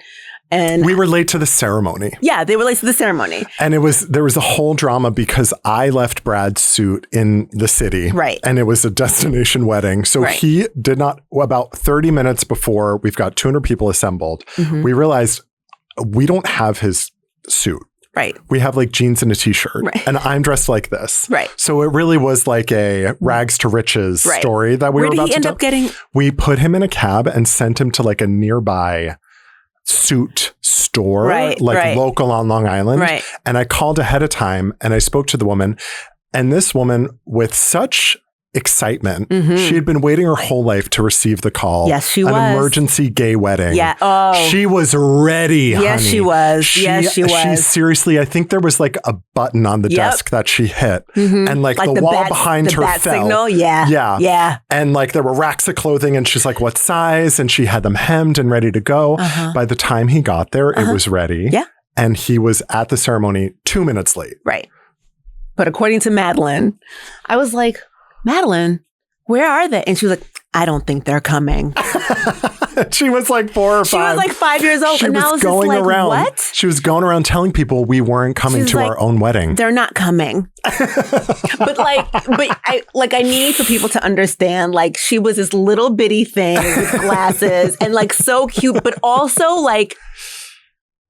and we were late to the ceremony. Yeah, they were late to the ceremony. And there was a whole drama because I left Brad's suit in the city. Right. And it was a destination wedding. So he did not, about 30 minutes before we've got 200 people assembled, we realized we don't have his suit. Right. We have like jeans and a t-shirt. Right. And I'm dressed like this. Right. So it really was like a rags to riches story that we were about to tell. Where did he end up getting? We put him in a cab and sent him to like a nearby suit store, local on Long Island. Right. And I called ahead of time and I spoke to the woman, and this woman with such excitement. She had been waiting her whole life to receive the call. Yes, she An was. emergency gay wedding. Yeah. Oh. She was ready, Yes, honey. she was. Yes, she was. She seriously, I think there was like a button on the desk that she hit. And like the wall behind her bat fell. signal. Yeah. Yeah. Yeah. And like there were racks of clothing and she's like, what size? And she had them hemmed and ready to go. By the time he got there, it was ready. Yeah. And he was at the ceremony 2 minutes late. Right. But according to Madeline, I was like, Madeline, where are they? And she was like, I don't think they're coming. She was like 4 or 5. She was like 5 years old. She and I was going just like, around. what? She was going around telling people we weren't coming to our own wedding. They're not coming. but I need for people to understand, like, she was this little bitty thing with glasses and like so cute, but also like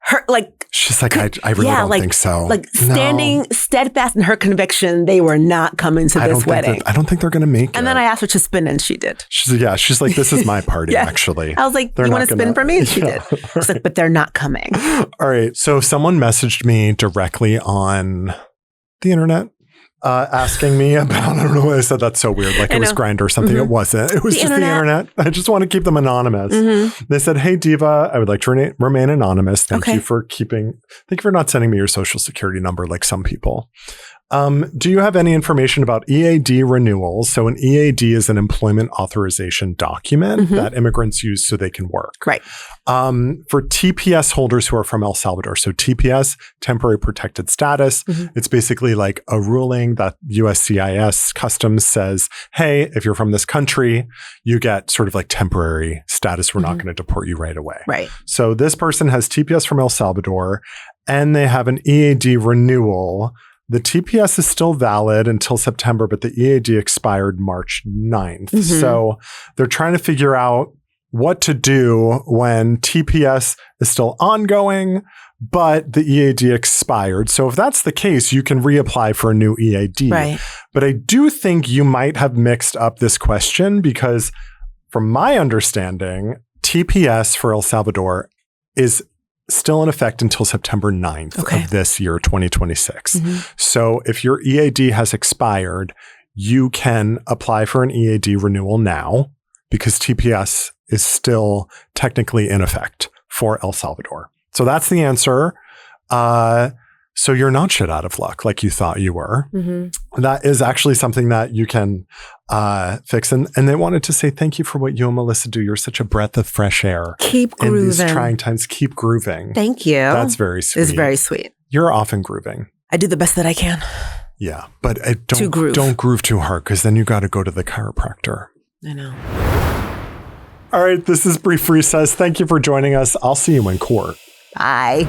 her, like, she's like, I really don't think so. Like standing steadfast in her conviction, they were not coming to this wedding. I don't think they're going to make it. And then I asked her to spin, and she did. She's like, this is my party, actually. I was like, you want to spin for me? And she did. She's like, but they're not coming. All right. So someone messaged me directly on the internet. Asking me about, I don't know why I said that's so weird, like it was Grindr or something. It wasn't. It was just the internet. I just want to keep them anonymous. They said, hey, Diva, I would like to remain anonymous. Thank you for not sending me your social security number like some people. Do you have any information about EAD renewals? So an EAD is an employment authorization document that immigrants use so they can work. Right. For TPS holders who are from El Salvador. So TPS, temporary protected status. It's basically like a ruling that USCIS Customs says, hey, if you're from this country, you get sort of like temporary status. We're not going to deport you right away. Right. So this person has TPS from El Salvador and they have an EAD renewal. The TPS is still valid until September, but the EAD expired March 9th. So they're trying to figure out what to do when TPS is still ongoing, but the EAD expired. So if that's the case, you can reapply for a new EAD. Right. But I do think you might have mixed up this question because from my understanding, TPS for El Salvador is still in effect until September 9th of this year, 2026. So if your EAD has expired, you can apply for an EAD renewal now because TPS is still technically in effect for El Salvador. So that's the answer. So you're not shit out of luck like you thought you were. That is actually something that you can fix. And they wanted to say thank you for what you and Melissa do. You're such a breath of fresh air. Keep grooving. In these trying times, keep grooving. Thank you. That's very sweet. It's very sweet. You're often grooving. I do the best that I can. Yeah, but don't groove too hard because then you got to go to the chiropractor. I know. All right, this is Brief Recess. Thank you for joining us. I'll see you in court. Bye.